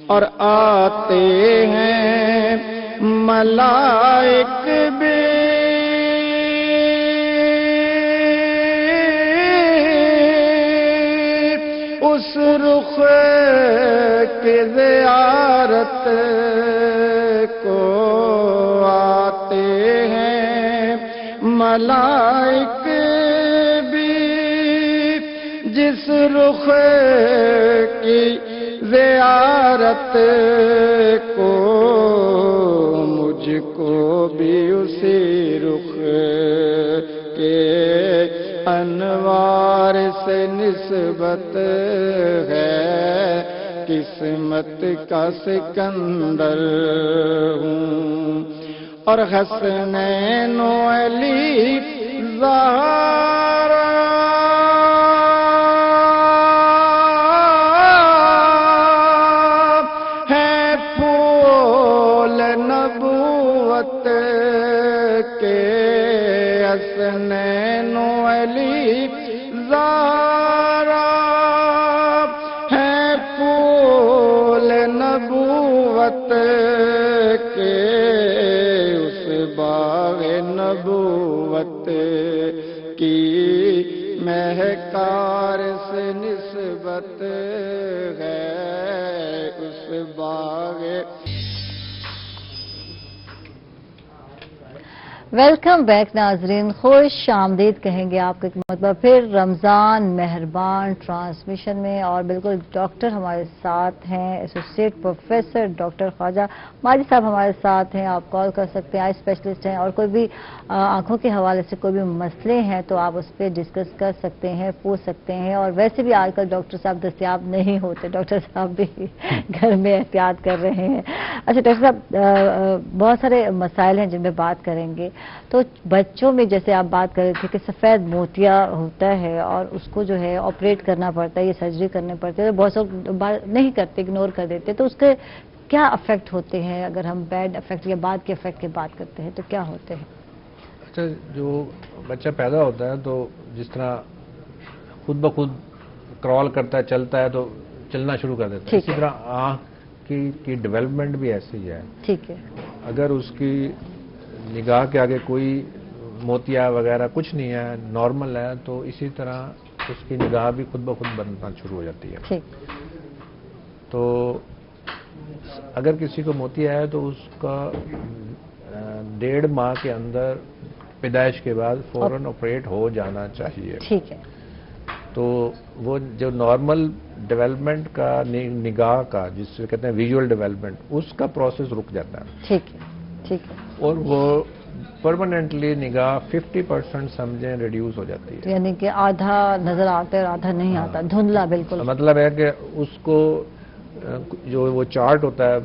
اور آتے ہیں ملائک بھی اس رخ کی زیارت کو. آتے ہیں ملائک بھی جس رخ کی زیارت کو. مجھ کو بھی اسی رخ کے انوار سے نسبت ہے. قسمت کا سکندر ہوں. اور حسنین و علی زہرا ہے پھول نبوت کے. حسنین و علی نظارہ ہے پھول نبوت کے، اس باغ نبوت کی مہکار سے نسبت ہے اس باغ. ویلکم بیک ناظرین، خوش آمدید کہیں گے آپ کو ایک مرتبہ پھر رمضان مہربان ٹرانسمیشن میں. اور بالکل ڈاکٹر ہمارے ساتھ ہیں، ایسوسیٹ پروفیسر ڈاکٹر خواجہ ماجد صاحب ہمارے ساتھ ہیں. آپ کال کر سکتے ہیں، آئی اسپیشلسٹ ہیں، اور کوئی بھی آنکھوں کے حوالے سے کوئی بھی مسئلے ہیں تو آپ اس پہ ڈسکس کر سکتے ہیں، پوچھ سکتے ہیں. اور ویسے بھی آج کل ڈاکٹر صاحب دستیاب نہیں ہوتے، ڈاکٹر صاحب بھی گھر میں احتیاط کر رہے ہیں. اچھا ڈاکٹر صاحب، بہت سارے مسائل ہیں جن میں بات کریں گے. تو بچوں میں جیسے آپ بات کر رہے تھے کہ سفید موتیا ہوتا ہے اور اس کو جو ہے آپریٹ کرنا پڑتا ہے، یہ سرجری کرنے پڑتی ہے، بہت سے نہیں کرتے، اگنور کر دیتے. تو اس کے کیا افیکٹ ہوتے ہیں؟ اگر ہم بیڈ افیکٹ یا بعد کے افیکٹ کی بات کرتے ہیں تو کیا ہوتے ہیں؟ اچھا، جو بچہ پیدا ہوتا ہے تو جس طرح خود بخود کرال کرتا ہے، چلتا ہے تو چلنا شروع کر دیتا ہے، اسی طرح آنکھ کی ڈیولپمنٹ بھی ایسے ہی ہے. ٹھیک ہے. اگر اس کی نگاہ کے آگے کوئی موتیا وغیرہ کچھ نہیں ہے، نارمل ہے، تو اسی طرح اس کی نگاہ بھی خود بخود بننا شروع ہو جاتی ہے. تو اگر کسی کو موتیا ہے تو اس کا 1.5 ماہ کے اندر پیدائش کے بعد فوراً آپریٹ ہو جانا چاہیے. ٹھیک ہے. تو وہ جو نارمل ڈیولپمنٹ کا نگاہ کا، جس سے کہتے ہیں ویژول ڈیولپمنٹ، اس کا پروسیس رک جاتا ہے. ٹھیک ہے. ٹھیک ہے. اور وہ پرماننٹلی نگاہ 50% سمجھیں ریڈیوس ہو جاتی ہے. یعنی کہ آدھا نظر آتا ہے اور آدھا نہیں آتا، دھندلا بالکل. مطلب ہے کہ اس کو جو وہ چارٹ ہوتا ہے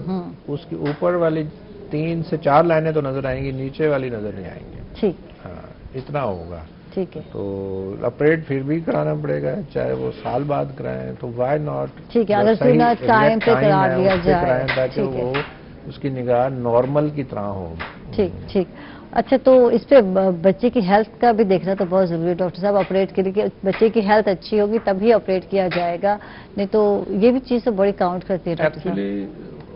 اس کی اوپر والی 3 سے 4 لائنیں تو نظر آئیں گی، نیچے والی نظر نہیں آئیں گی. ٹھیک. ہاں، اتنا ہوگا. ٹھیک ہے. تو آپریٹ پھر بھی کرانا پڑے گا، چاہے وہ سال بعد کرائیں تو وائی ناٹ. ٹھیک ہے، اگر سنا ٹائم پہ کرا دیا جائے تاکہ وہ اس کی نگاہ نارمل کی طرح ہو. ٹھیک ٹھیک. اچھا، تو اس پہ بچے کی ہیلتھ کا بھی دیکھنا تو بہت ضروری ہے ڈاکٹر صاحب آپریٹ کے لیے، کہ بچے کی ہیلتھ اچھی ہوگی تبھی آپریٹ کیا جائے گا، نہیں تو یہ بھی چیز تو بڑی کاؤنٹ کرتی ہے ڈاکٹر صاحب. ایکچولی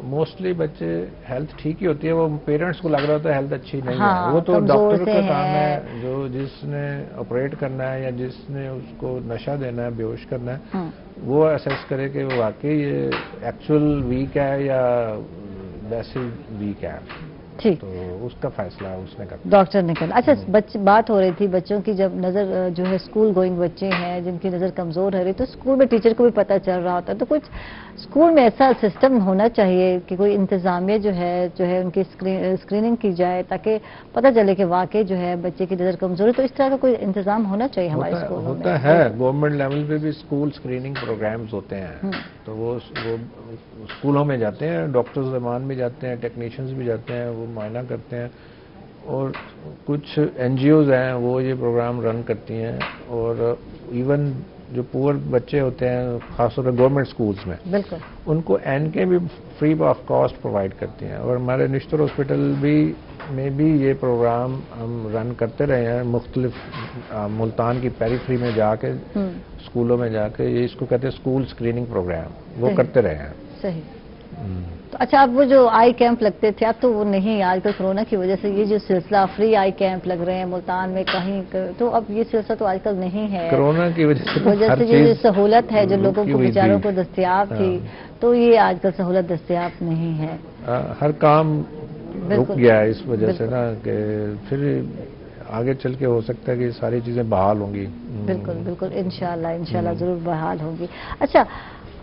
موسٹلی بچے ہیلتھ ٹھیک ہی ہوتی ہے، وہ پیرنٹس کو لگ رہا ہوتا ہے ہیلتھ اچھی نہیں ہے. وہ تو ڈاکٹر کا کام ہے، جو جس نے آپریٹ کرنا ہے یا جس نے اس کو نشہ دینا ہے، بے ہوش کرنا ہے، وہ اسیس کرے کہ واقعی یہ ایکچوئل ویک ہے یا ویسے ویک ہے. ٹھیک. تو اس کا فیصلہ اس نے کرنا، ڈاکٹر نے کرنا. اچھا، بات ہو رہی تھی بچوں کی، جب نظر جو ہے اسکول گوئنگ بچے ہیں جن کی نظر کمزور ہے رہی، تو اسکول میں ٹیچر کو بھی پتہ چل رہا ہوتا ہے. تو کچھ اسکول میں ایسا سسٹم ہونا چاہیے کہ کوئی انتظامیہ جو ہے ان کی اسکریننگ کی جائے تاکہ پتہ چلے کہ واقعی جو ہے بچے کی نظر کمزور ہے. تو اس طرح کا کوئی انتظام ہونا چاہیے ہمارے اسکول میں. ہوتا ہے، گورنمنٹ لیول پہ بھی اسکول اسکریننگ پروگرامز ہوتے ہیں. تو وہ اسکولوں میں جاتے ہیں، ڈاکٹر زمان بھی جاتے ہیں، ٹیکنیشینز بھی جاتے ہیں، وہ معائنہ کرتے ہیں. اور کچھ این جی اوز ہیں وہ یہ پروگرام رن کرتی ہیں. اور ایون جو پور بچے ہوتے ہیں خاص طور پہ گورنمنٹ اسکولس میں، بالکل ان کو این کے بھی فری آف کاسٹ پرووائڈ کرتی ہیں. اور ہمارے نشتر ہاسپٹل میں بھی یہ پروگرام ہم رن کرتے رہے ہیں، مختلف ملتان کی پیریفری میں جا کے، اسکولوں میں جا کے. یہ اس کو کہتے ہیں اسکول اسکریننگ پروگرام، وہ کرتے رہے ہیں. صحیح. تو اچھا، اب وہ جو آئی کیمپ لگتے تھے اب تو وہ نہیں، آج کل کورونا کی وجہ سے یہ جو سلسلہ فری آئی کیمپ لگ رہے ہیں ملتان میں کہیں، تو اب یہ سلسلہ تو آج کل نہیں ہے. کورونا کی وجہ سے یہ سہولت ہے جو لوگوں کو بیچاروں کو دستیاب تھی، تو یہ آج کل سہولت دستیاب نہیں ہے. ہر کام رک گیا ہے اس وجہ سے نا، کہ پھر آگے چل کے ہو سکتا ہے کہ ساری چیزیں بحال ہوں گی. بالکل بالکل، انشاءاللہ ضرور بحال ہوں گی. اچھا،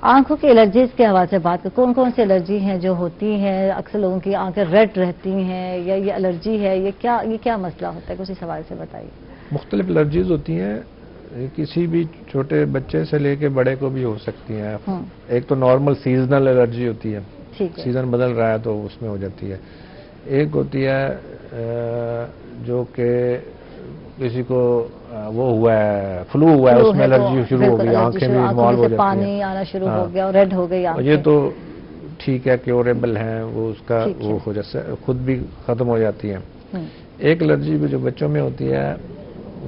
آنکھوں کی الرجیز کے حوالے سے بات کریں، کون سی الرجی ہیں جو ہوتی ہیں؟ اکثر لوگوں کی آنکھیں ریڈ رہتی ہیں، یا یہ الرجی ہے، یہ کیا مسئلہ ہوتا ہے؟ کچھ اس حوالے سے بتائیے. مختلف الرجیز ہوتی ہیں، کسی بھی چھوٹے بچے سے لے کے بڑے کو بھی ہو سکتی ہیں. ایک تو نارمل سیزنل الرجی ہوتی ہے، سیزن بدل رہا ہے تو اس میں ہو جاتی ہے. ایک ہوتی ہے جو کہ کسی کو وہ ہوا ہے، فلو ہوا ہے، اس میں الرجی شروع ہو گئی، آنکھیں بھی انوالو ہو جاتی ہیں، پانی آنا شروع ہو گیا اور ریڈ ہو گئی آنکھیں. یہ تو ٹھیک ہے، کیوریبل ہیں، وہ اس کا وہ ہو جاتا ہے، خود بھی ختم ہو جاتی ہیں. ایک الرجی جو بچوں میں ہوتی ہے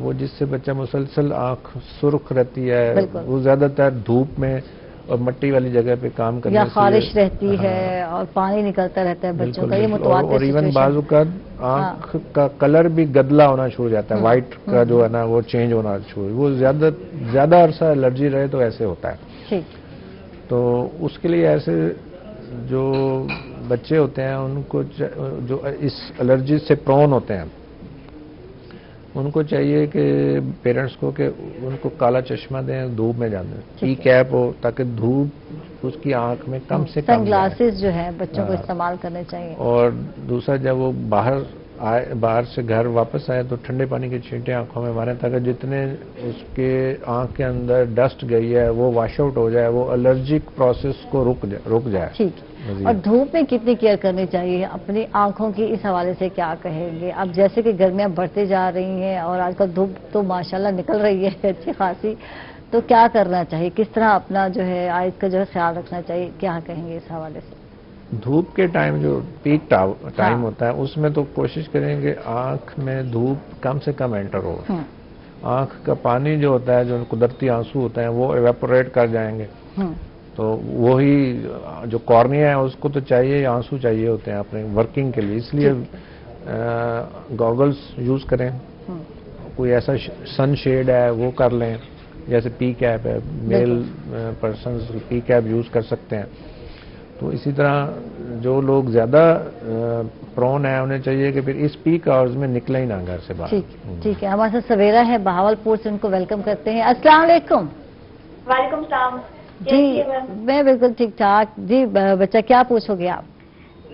وہ جس سے بچہ مسلسل آنکھ سرخ رہتی ہے، وہ زیادہ تر دھوپ میں اور مٹی والی جگہ پہ کام کرنے سے، یا خارش رہتی ہے اور پانی نکلتا رہتا ہے بچوں کا، یہ متواتر اور ایون بعض اوقات آنکھ کا کلر بھی گدلا ہونا شروع ہو جاتا ہے، وائٹ کا جو ہے نا وہ چینج ہونا شروع، وہ زیادہ عرصہ الرجی رہے تو ایسے ہوتا ہے۔ تو اس کے لیے ایسے جو بچے ہوتے ہیں ان کو جو اس الرجی سے پرون ہوتے ہیں ان کو چاہیے کہ پیرنٹس کو کہ ان کو کالا چشمہ دیں، دھوپ میں جانے، پی کیپ ہو تاکہ دھوپ اس کی آنکھ میں کم سے کم، سن گلاسز جو ہے بچوں کو استعمال کرنے چاہیے۔ اور دوسرا جب وہ باہر سے گھر واپس آئے تو ٹھنڈے پانی کے چھینٹے آنکھوں میں ماریں تاکہ جتنے اس کے آنکھ کے اندر ڈسٹ گئی ہے وہ واش آؤٹ ہو جائے، وہ الرجک پروسیس کو رک جائے۔ ٹھیک۔ اور دھوپ میں کتنی کیئر کرنی چاہیے اپنی آنکھوں کی، اس حوالے سے کیا کہیں گے؟ اب جیسے کہ گرمیاں بڑھتے جا رہی ہیں اور آج کل دھوپ تو ماشاءاللہ نکل رہی ہے اچھی خاصی، تو کیا کرنا چاہیے؟ کس طرح اپنا جو ہے آئز کا جو ہے خیال رکھنا چاہیے؟ کیا کہیں گے اس حوالے سے؟ دھوپ کے ٹائم جو پیک ٹائم ہوتا ہے اس میں تو کوشش کریں کہ آنکھ میں دھوپ کم سے کم انٹر ہو، آنکھ کا پانی جو ہوتا ہے، جو قدرتی آنسو ہوتے ہیں وہ ایویپوریٹ کر جائیں گے، تو وہی جو کارنیا ہے اس کو تو چاہیے، آنسو چاہیے ہوتے ہیں اپنے ورکنگ کے لیے، اس لیے گوگلز یوز کریں، کوئی ایسا سن شیڈ ہے وہ کر لیں، جیسے پی کیپ ہے، میل پرسنز پی کیپ یوز کر سکتے ہیں۔ تو اسی طرح جو لوگ زیادہ پرون ہیں انہیں چاہیے کہ پھر اس پیک آورز میں نکلیں ہی نہ گھر سے باہر۔ ٹھیک ہے، ہمارے ساتھ سویرا ہے بہاولپور سے، ان کو ویلکم کرتے ہیں۔ السلام علیکم۔ وعلیکم السلام۔ جی میں بالکل ٹھیک ٹھاک۔ جی بچہ کیا پوچھو گے آپ؟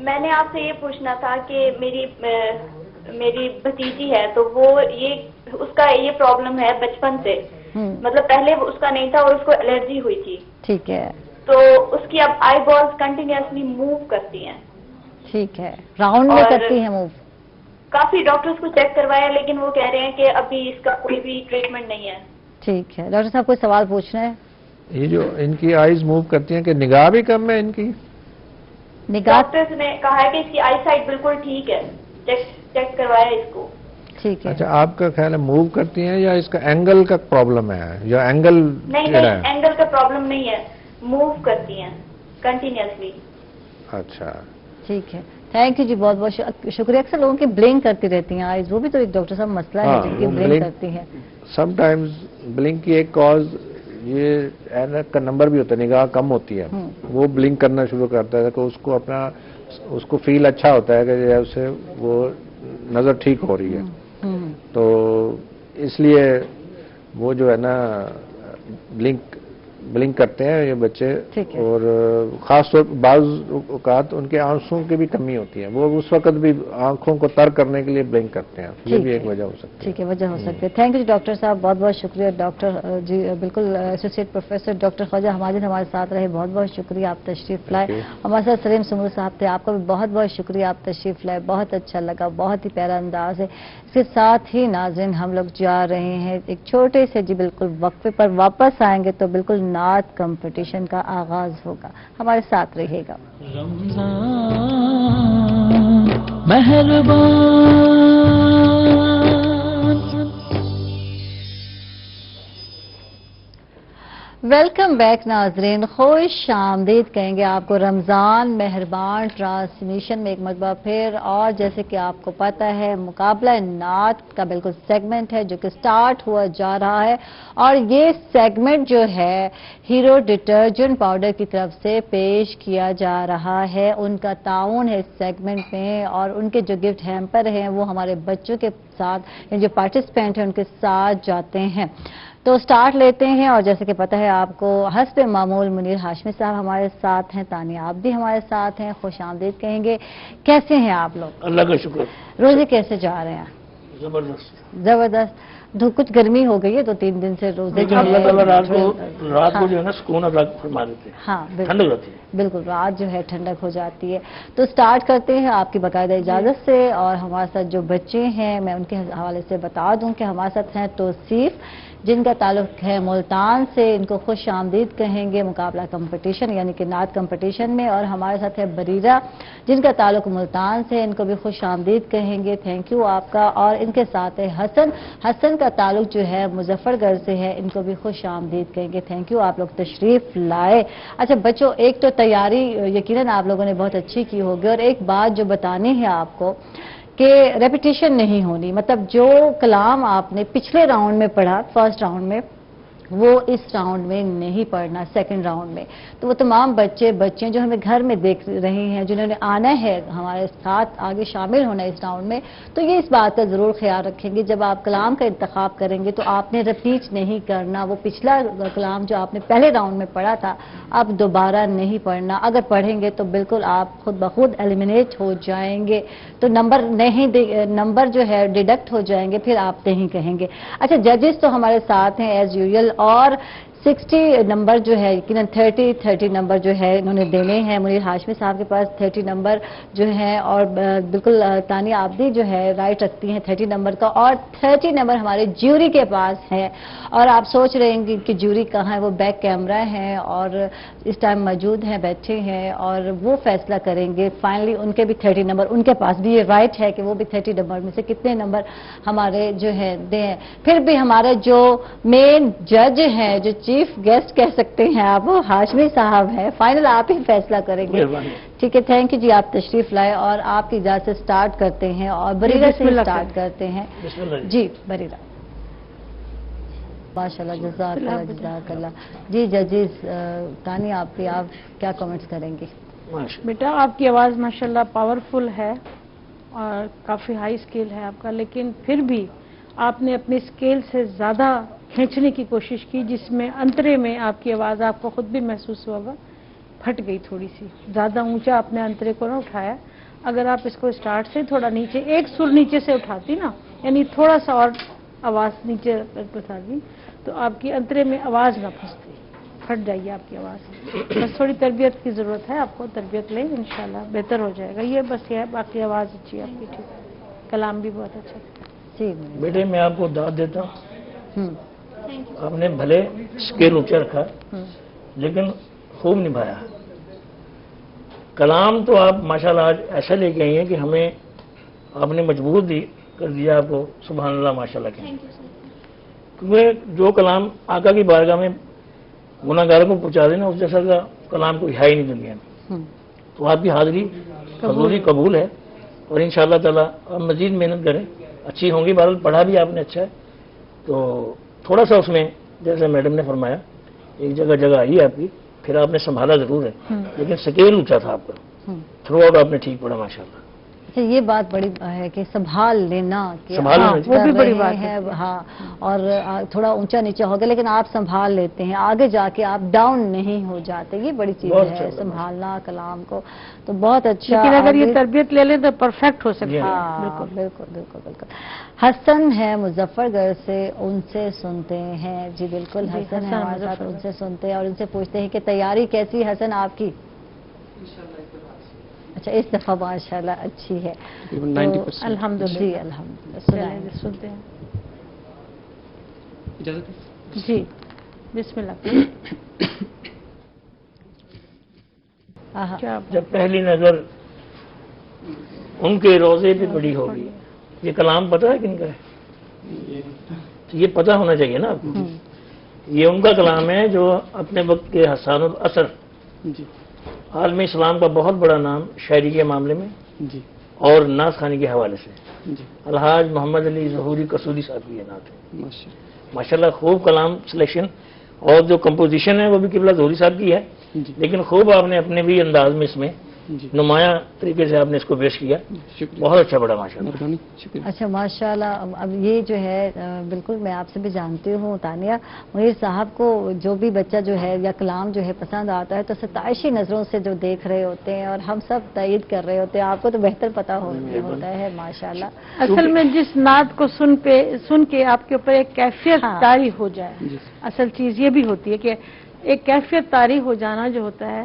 میں نے آپ سے یہ پوچھنا تھا کہ میری بھتیجی ہے تو وہ اس کا یہ پرابلم ہے بچپن سے، مطلب پہلے اس کا نہیں تھا اور اس کو الرجی ہوئی تھی۔ ٹھیک ہے۔ تو اس کی اب آئی بالز کنٹینیوسلی موو کرتی ہیں۔ ٹھک ہے، راؤنڈ میں کرتی ہیں موو؟ کافی ڈاکٹرز کو چیک کروایا لیکن وہ کہہ رہے ہیں کہ ابھی اس کا کوئی بھی ٹریٹمنٹ نہیں ہے۔ ٹھیک ہے، ڈاکٹر صاحب کوئی سوال پوچھنا ہے؟ یہ جو ان کی آئیز موو کرتی ہیں کہ نگاہ بھی کم ہے ان کی؟ نگاہ ڈاکٹرز نے کہا ہے کہ اس کی آئی سائٹ بالکل ٹھیک ہے، چیک کروایا اس کو۔ ٹھیک ہے۔ اچھا آپ کا خیال ہے موو کرتی ہیں یا اس کا اینگل کا پرابلم ہے یا اینگل؟ نہیں اینگل کا پرابلم نہیں ہے، موو کرتی ہیں کنٹینیوسلی۔ اچھا ٹھیک ہے، تھینک یو جی، بہت بہت شکریہ۔ اکثر لوگوں کی بلنک کرتی رہتی ہیں آئیز، وہ بھی تو ایک ڈاکٹر صاحب مسئلہ ہے جن کی بلنک کرتی ہیں۔ سم ٹائمز بلنک کی ایک کاز یہ اینک کا نمبر بھی ہوتا ہے، نگاہ کم ہوتی ہے، وہ بلنک کرنا شروع کرتا ہے کہ اس کو فیل اچھا ہوتا ہے کہ اسے وہ نظر ٹھیک ہو رہی ہے، تو اس لیے وہ جو ہے نا بلنک کرتے ہیں یہ بچے، اور خاص طور پر بعض اوقات ان کے آنسوں کی بھی کمی ہوتی ہے، وہ اس وقت بھی آنکھوں کو تر کرنے کے لیے بلنک کرتے ہیں، یہ بھی ایک وجہ ہو سکتی ہے۔ ٹھیک ہے، وجہ ہو سکتی ہے۔ تھینک یو جی ڈاکٹر صاحب، بہت بہت شکریہ ڈاکٹر جی، بالکل ایسوسیٹ پروفیسر ڈاکٹر خواجہ حماجد ہمارے ساتھ رہے، بہت بہت شکریہ، آپ تشریف لائے۔ ہمارے ساتھ سلیم سمور صاحب تھے، آپ کا بھی بہت بہت شکریہ، آپ تشریف لائے، بہت اچھا لگا، بہت ہی پیارا انداز ہے۔ اس کے ساتھ ہی ناظرین ہم لوگ جا رہے ہیں ایک چھوٹے سے جی بالکل وقفے پر، واپس آئیں گے تو بالکل نعت کمپٹیشن کا آغاز ہوگا، ہمارے ساتھ رہیے گا۔ ویلکم بیک ناظرین، خوش آمدید کہیں گے آپ کو رمضان مہربان ٹرانسمیشن میں ایک مرتبہ پھر، اور جیسے کہ آپ کو پتہ ہے مقابلہ نعت کا بالکل سیگمنٹ ہے جو کہ سٹارٹ ہوا جا رہا ہے، اور یہ سیگمنٹ جو ہے ہیرو ڈٹرجنٹ پاؤڈر کی طرف سے پیش کیا جا رہا ہے، ان کا تعاون ہے اس سیگمنٹ میں، اور ان کے جو گفٹ ہیمپر ہیں وہ ہمارے بچوں کے ساتھ، جو پارٹیسپینٹ ہیں ان کے ساتھ جاتے ہیں۔ تو سٹارٹ لیتے ہیں، اور جیسے کہ پتہ ہے آپ کو حسب معمول منیر ہاشمی صاحب ہمارے ساتھ ہیں، تانیہ آپ بھی ہمارے ساتھ ہیں، خوش آمدید کہیں گے۔ کیسے ہیں آپ لوگ؟ اللہ کا شکر۔ روزے کیسے جا رہے ہیں؟ زبردست۔ کچھ گرمی ہو گئی ہے 2-3 دن سے روزے اللہ تعالیٰ رات کو جو ہے نا سکون عطا فرما دیتے ہیں، ہاں ٹھنڈک ہوتی ہے، بالکل رات جو ہے ٹھنڈک ہو جاتی ہے۔ تو سٹارٹ کرتے ہیں آپ کی باقاعدہ اجازت سے، اور ہمارے ساتھ جو بچے ہیں میں ان کے حوالے سے بتا دوں کہ ہمارے ساتھ ہیں توصیف جن کا تعلق ہے ملتان سے، ان کو خوش آمدید کہیں گے مقابلہ کمپٹیشن یعنی کہ نعت کمپٹیشن میں، اور ہمارے ساتھ ہے بریرہ جن کا تعلق ملتان سے، ان کو بھی خوش آمدید کہیں گے، تھینک یو آپ کا۔ اور ان کے ساتھ ہے حسن کا تعلق جو ہے مظفر گڑھ سے ہے. ان کو بھی خوش آمدید کہیں گے. تھینک یو آپ لوگ تشریف لائے. اچھا بچوں، ایک تو تیاری یقیناً آپ لوگوں نے بہت اچھی کی ہوگی، اور ایک بات جو بتانی ہے آپ کو کہ ریپیٹیشن نہیں ہونی. مطلب جو کلام آپ نے پچھلے راؤنڈ میں پڑھا، فرسٹ راؤنڈ میں، وہ اس راؤنڈ میں نہیں پڑھنا، سیکنڈ راؤنڈ میں. تو وہ تمام بچے جو ہمیں گھر میں دیکھ رہے ہیں، جنہوں نے آنا ہے ہمارے ساتھ آگے شامل ہونا ہے اس راؤنڈ میں، تو یہ اس بات کا ضرور خیال رکھیں گے جب آپ کلام کا انتخاب کریں گے تو آپ نے ریپیٹ نہیں کرنا. وہ پچھلا کلام جو آپ نے پہلے راؤنڈ میں پڑھا تھا آپ دوبارہ نہیں پڑھنا. اگر پڑھیں گے تو بالکل آپ خود بخود ایلیمنیٹ ہو جائیں گے، تو نمبر جو ہے ڈیڈکٹ ہو جائیں گے، پھر آپ نہیں کہیں گے. اچھا ججز تو ہمارے ساتھ ہیں ایز یوزول، اور 60 نمبر جو ہے یقیناً 30 نمبر جو ہے انہوں نے دینے ہیں. منیر ہاشمی صاحب کے پاس 30 نمبر جو ہیں، اور بالکل تانیہ عابدی جو ہے رائٹ رکھتی ہیں 30 نمبر کا، اور 30 نمبر ہمارے جیوری کے پاس ہے. اور آپ سوچ رہے ہیں کہ جیوری کہاں ہے، وہ بیک کیمرہ ہیں اور اس ٹائم موجود ہیں، بیٹھے ہیں، اور وہ فیصلہ کریں گے فائنلی. ان کے بھی 30 نمبر، ان کے پاس بھی یہ رائٹ ہے کہ وہ بھی 30 نمبر میں سے کتنے نمبر ہمارے جو ہیں دیں. پھر بھی ہمارے جو مین جج ہیں، جو چیف گیسٹ کہہ سکتے ہیں آپ، وہ ہاشمی صاحب ہیں. فائنل آپ ہی فیصلہ کریں گے. ٹھیک ہے، تھینک یو جی، آپ تشریف لائے اور آپ کی اجازت سے سٹارٹ کرتے ہیں، اور بریرہ سے سٹارٹ کرتے ہیں. جی بریرہ. ماشاءاللہ، جزاک اللہ جزاک اللہ. جی ججز، تانیہ آپ کیا کمنٹس کریں گی؟ بیٹا آپ کی آواز ماشاءاللہ پاورفل ہے اور کافی ہائی اسکیل ہے آپ کا، لیکن پھر بھی آپ نے اپنی اسکیل سے زیادہ کھینچنے کی کوشش کی، جس میں انترے میں آپ کی آواز آپ کو خود بھی محسوس ہوگا پھٹ گئی تھوڑی سی. زیادہ اونچا آپ نے انترے کو نہ اٹھایا. اگر آپ اس کو اسٹارٹ سے تھوڑا نیچے، ایک سر نیچے سے اٹھاتی نا، یعنی تھوڑا سا اور آواز نیچے اٹھا دی، تو آپ کی انترے میں آواز نہ پھنستی، پھٹ جائیے آپ کی آواز. بس تھوڑی تربیت کی ضرورت ہے آپ کو، تربیت لیں انشاءاللہ بہتر ہو جائے گا. یہ بس یہ ہے، باقی آواز اچھی ہے آپ کی، ٹھیک، کلام بھی بہت اچھا ہے. بیٹے میں آپ کو داد دیتا ہوں، آپ نے بھلے اسکیل اونچا رکھا لیکن خوب نبھایا. کلام تو آپ ماشاءاللہ آج ایسا لے کے آئی ہیں کہ ہمیں آپ نے مجبور کر دیا آپ کو. سبحان اللہ ماشاءاللہ کہیں، کیونکہ جو کلام آقا کی بارگاہ میں گناہ گاروں کو پہنچا دینا، اس جیسا کا کلام کوئی ہے ہی نہیں دنیا میں. تو آپ کی حضوری قبول ہے، اور انشاءاللہ تعالیٰ آپ مزید محنت کریں، اچھی ہوں گی. بہرحال پڑھا بھی آپ نے اچھا ہے، تو تھوڑا سا اس میں جیسے میڈم نے فرمایا ایک جگہ آئی آپ کی، پھر آپ نے سنبھالا ضرور ہے، لیکن سکیل اونچا تھا آپ کا. تھرو آؤٹ آپ نے ٹھیک پڑھا ماشاءاللہ. یہ بات بڑی ہے کہ سنبھال لینا، وہ بھی بڑی بات ہے. ہاں، اور تھوڑا اونچا نیچا ہوگا لیکن آپ سنبھال لیتے ہیں، آگے جا کے آپ ڈاؤن نہیں ہو جاتے. یہ بڑی چیز ہے سنبھالنا کلام کو. تو بہت اچھا، لیکن اگر یہ تربیت لے لیں تو پرفیکٹ ہو سکتا ہے. بالکل بالکل بالکل بالکل. حسن ہے مظفر گڑھ سے، ان سے سنتے ہیں. جی بالکل، حسن ہے ہمارے ساتھ، ان سے سنتے ہیں اور ان سے پوچھتے ہیں کہ تیاری کیسی حسن آپ کی؟ اچھا، اس دفعہ ماشاءاللہ اچھی ہے الحمدللہ. جی الحمدللہ. سنتے ہیں جی، بسم اللہ. جب پہلی نظر ان کے روضے پہ پڑی ہوگی، یہ کلام پتہ ہے کن کا ہے؟ یہ پتہ ہونا چاہیے نا آپ کو. یہ ان کا کلام ہے جو اپنے وقت کے حسان الاثر، عالم اسلام کا بہت بڑا نام شاعری کے معاملے میں اور نعت خوانی کے حوالے سے، الحاج محمد علی ظہوری قصوری صاحب کی یہ نعت ہے. ماشاءاللہ خوب کلام سلیکشن، اور جو کمپوزیشن ہے وہ بھی قبلہ ظہوری صاحب کی ہے، لیکن خوب آپ نے اپنے بھی انداز میں اس میں نمایاں طریقے سے آپ نے اس کو پیش کیا. بہت اچھا پڑا ماشاءاللہ. اچھا ماشاءاللہ. اب یہ جو ہے بالکل میں آپ سے بھی جانتی ہوں تانیہ، منیر صاحب کو جو بھی بچہ جو ہے یا کلام جو ہے پسند آتا ہے تو ستائشی نظروں سے جو دیکھ رہے ہوتے ہیں اور ہم سب تائید کر رہے ہوتے ہیں. آپ کو تو بہتر پتا ہوتا ہے ماشاءاللہ. اصل میں جس نعت کو سن کے آپ کے اوپر ایک کیفیت طاری ہو جائے، اصل چیز یہ بھی ہوتی ہے کہ ایک کیفیت طاری ہو جانا جو ہوتا ہے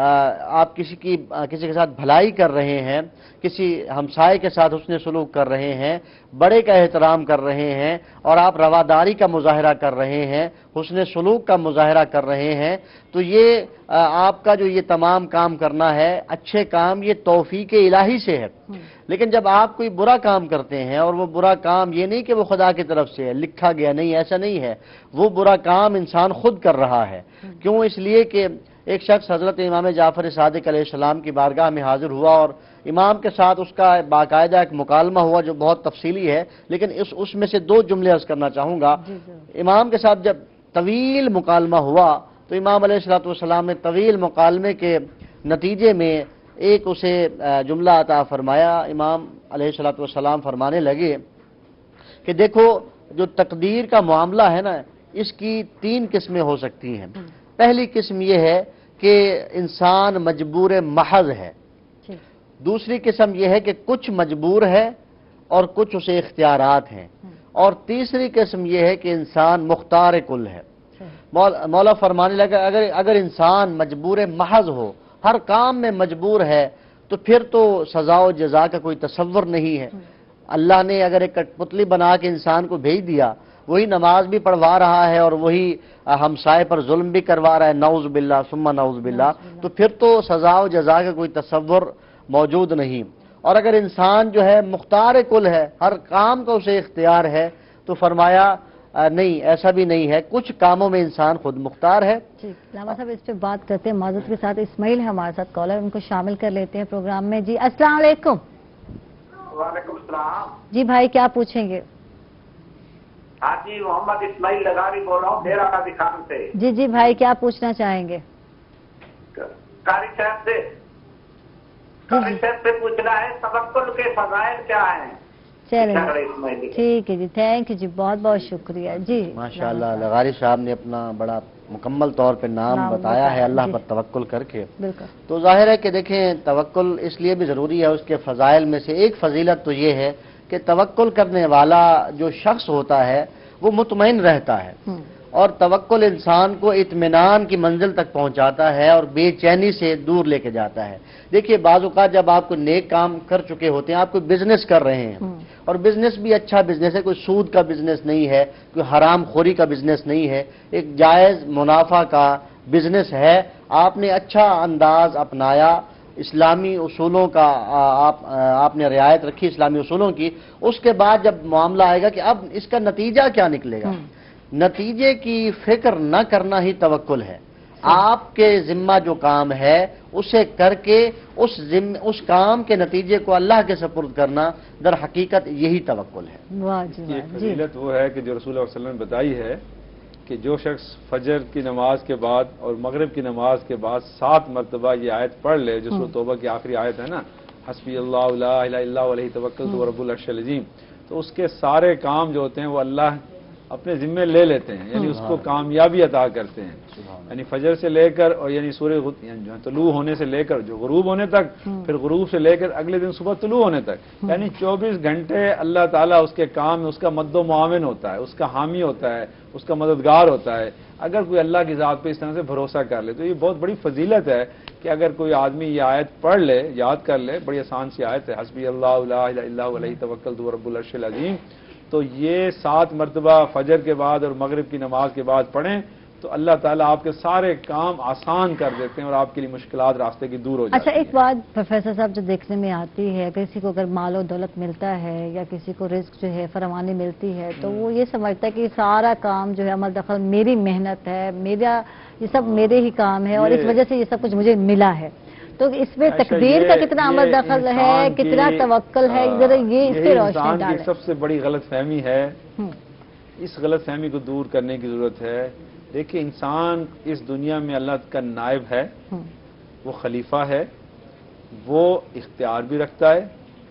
آپ کسی کے ساتھ بھلائی کر رہے ہیں، کسی ہمسائے کے ساتھ حسن سلوک کر رہے ہیں، بڑے کا احترام کر رہے ہیں، اور آپ رواداری کا مظاہرہ کر رہے ہیں، حسن سلوک کا مظاہرہ کر رہے ہیں، تو یہ آپ کا جو یہ تمام کام کرنا ہے، اچھے کام، یہ توفیق الہی سے ہے۔ لیکن جب آپ کوئی برا کام کرتے ہیں، اور وہ برا کام یہ نہیں کہ وہ خدا کی طرف سے ہے، لکھا گیا نہیں، ایسا نہیں ہے، وہ برا کام انسان خود کر رہا ہے۔ کیوں؟ اس لیے کہ ایک شخص حضرت امام جعفر صادق علیہ السلام کی بارگاہ میں حاضر ہوا، اور امام کے ساتھ اس کا باقاعدہ ایک مکالمہ ہوا جو بہت تفصیلی ہے، لیکن اس میں سے 2 جملے عرض کرنا چاہوں گا۔ امام کے ساتھ جب طویل مکالمہ ہوا تو امام علیہ السلام نے طویل مکالمے کے نتیجے میں ایک اسے جملہ عطا فرمایا۔ امام علیہ السلام فرمانے لگے کہ دیکھو، جو تقدیر کا معاملہ ہے نا، اس کی 3 قسمیں ہو سکتی ہیں۔ پہلی قسم یہ ہے کہ انسان مجبور محض ہے، دوسری قسم یہ ہے کہ کچھ مجبور ہے اور کچھ اسے اختیارات ہیں، اور تیسری قسم یہ ہے کہ انسان مختار کل ہے۔ مولا فرمانے لگا اگر انسان مجبور محض ہو، ہر کام میں مجبور ہے، تو پھر تو سزا و جزا کا کوئی تصور نہیں ہے۔ اللہ نے اگر ایک کٹ پتلی بنا کے انسان کو بھیج دیا، وہی نماز بھی پڑھوا رہا ہے اور وہی ہمسائے پر ظلم بھی کروا رہا ہے، نعوذ باللہ ثم نعوذ باللہ، تو پھر تو سزا و جزا کا کوئی تصور موجود نہیں۔ اور اگر انسان جو ہے مختار کل ہے، ہر کام کا اسے اختیار ہے، تو فرمایا نہیں، ایسا بھی نہیں ہے، کچھ کاموں میں انسان خود مختار ہے۔ علامہ صاحب اس پہ بات کرتے ہیں معذرت کے ساتھ۔ اسماعیل ہے ہمارے ساتھ کالر، ان کو شامل کر لیتے ہیں پروگرام میں۔ جی السلام علیکم۔ وعلیکم السلام۔ جی بھائی کیا پوچھیں گے؟ ہاں جی، محمد اسماعیل لغاری بول رہا ہوں ڈیرہ قاضی خان سے۔ جی بھائی کیا پوچھنا چاہیں گے؟ قاری صاحب سے پوچھنا ہے توکل کے فضائل کیا ہیں؟ چلیں ٹھیک ہے جی، تھینک یو جی، بہت بہت شکریہ جی۔ ماشاءاللہ لغاری صاحب نے اپنا بڑا مکمل طور پہ نام بتایا ہے اللہ پر توکل کر کے۔ تو ظاہر ہے کہ دیکھیں، توکل اس لیے بھی ضروری ہے، اس کے فضائل میں سے ایک فضیلت تو یہ ہے کہ توکل کرنے والا جو شخص ہوتا ہے وہ مطمئن رہتا ہے، اور توکل انسان کو اطمینان کی منزل تک پہنچاتا ہے اور بے چینی سے دور لے کے جاتا ہے۔ دیکھیے بعض اوقات جب آپ کو نیک کام کر چکے ہوتے ہیں، آپ کوئی بزنس کر رہے ہیں، اور بزنس بھی اچھا بزنس ہے، کوئی سود کا بزنس نہیں ہے، کوئی حرام خوری کا بزنس نہیں ہے، ایک جائز منافع کا بزنس ہے، آپ نے اچھا انداز اپنایا، اسلامی اصولوں کا آپ نے رعایت رکھی، اسلامی اصولوں کی، اس کے بعد جب معاملہ آئے گا کہ اب اس کا نتیجہ کیا نکلے گا، نتیجے کی فکر نہ کرنا ہی توکل ہے۔ آپ کے ذمہ جو کام ہے اسے کر کے اس کام کے نتیجے کو اللہ کے سپرد کرنا، در حقیقت یہی توکل ہے۔ یہ فضیلت وہ ہے کہ جو رسول اللہ صلی اللہ علیہ وسلم نے بتائی ہے کہ جو شخص فجر کی نماز کے بعد اور مغرب کی نماز کے بعد 7 مرتبہ یہ آیت پڑھ لے، جو سورۃ توبہ کی آخری آیت ہے نا، حسبی اللہ لا الہ الا اللہ علیہ توکلت ورب العرش العظیم، تو اس کے سارے کام جو ہوتے ہیں وہ اللہ اپنے ذمے لے لیتے ہیں، یعنی اس کو کامیابی عطا کرتے ہیں۔ یعنی فجر سے لے کر، اور یعنی سورج طلوع ہونے سے لے کر جو غروب ہونے تک، پھر غروب سے لے کر اگلے دن صبح طلوع ہونے تک، یعنی 24 گھنٹے اللہ تعالیٰ اس کے کام میں اس کا مد و معاون ہوتا ہے، اس کا حامی ہوتا ہے، اس کا مددگار ہوتا ہے۔ اگر کوئی اللہ کی ذات پہ اس طرح سے بھروسہ کر لے تو یہ بہت بڑی فضیلت ہے کہ اگر کوئی آدمی یہ آیت پڑھ لے، یاد کر لے، بڑی آسان سی آیت ہے، حسبی اللہ لا الہ الا اللہ علیہ توکلت ورب العرش العظیم، تو یہ 7 مرتبہ فجر کے بعد اور مغرب کی نماز کے بعد پڑھیں تو اللہ تعالیٰ آپ کے سارے کام آسان کر دیتے ہیں اور آپ کے لیے مشکلات راستے کی دور ہو جاتی ہیں۔ اچھا ایک بات پروفیسر صاحب جو دیکھنے میں آتی ہے، کسی کو اگر مال و دولت ملتا ہے یا کسی کو رزق جو ہے فراوانی ملتی ہے تو وہ یہ سمجھتا ہے کہ سارا کام جو ہے عمل دخل میری محنت ہے، یہ سب میرے ہی کام ہے اور اس وجہ سے یہ سب کچھ مجھے ملا ہے، تو اس میں تقدیر کا کتنا عمل دخل ہے، کتنا توکل ہے، ذرا یہ اس پہ روشنی ڈالیں۔ سب سے بڑی غلط فہمی ہے، اس غلط فہمی کو دور کرنے کی ضرورت ہے۔ دیکھیں انسان اس دنیا میں اللہ کا نائب ہے، وہ خلیفہ ہے، وہ اختیار بھی رکھتا ہے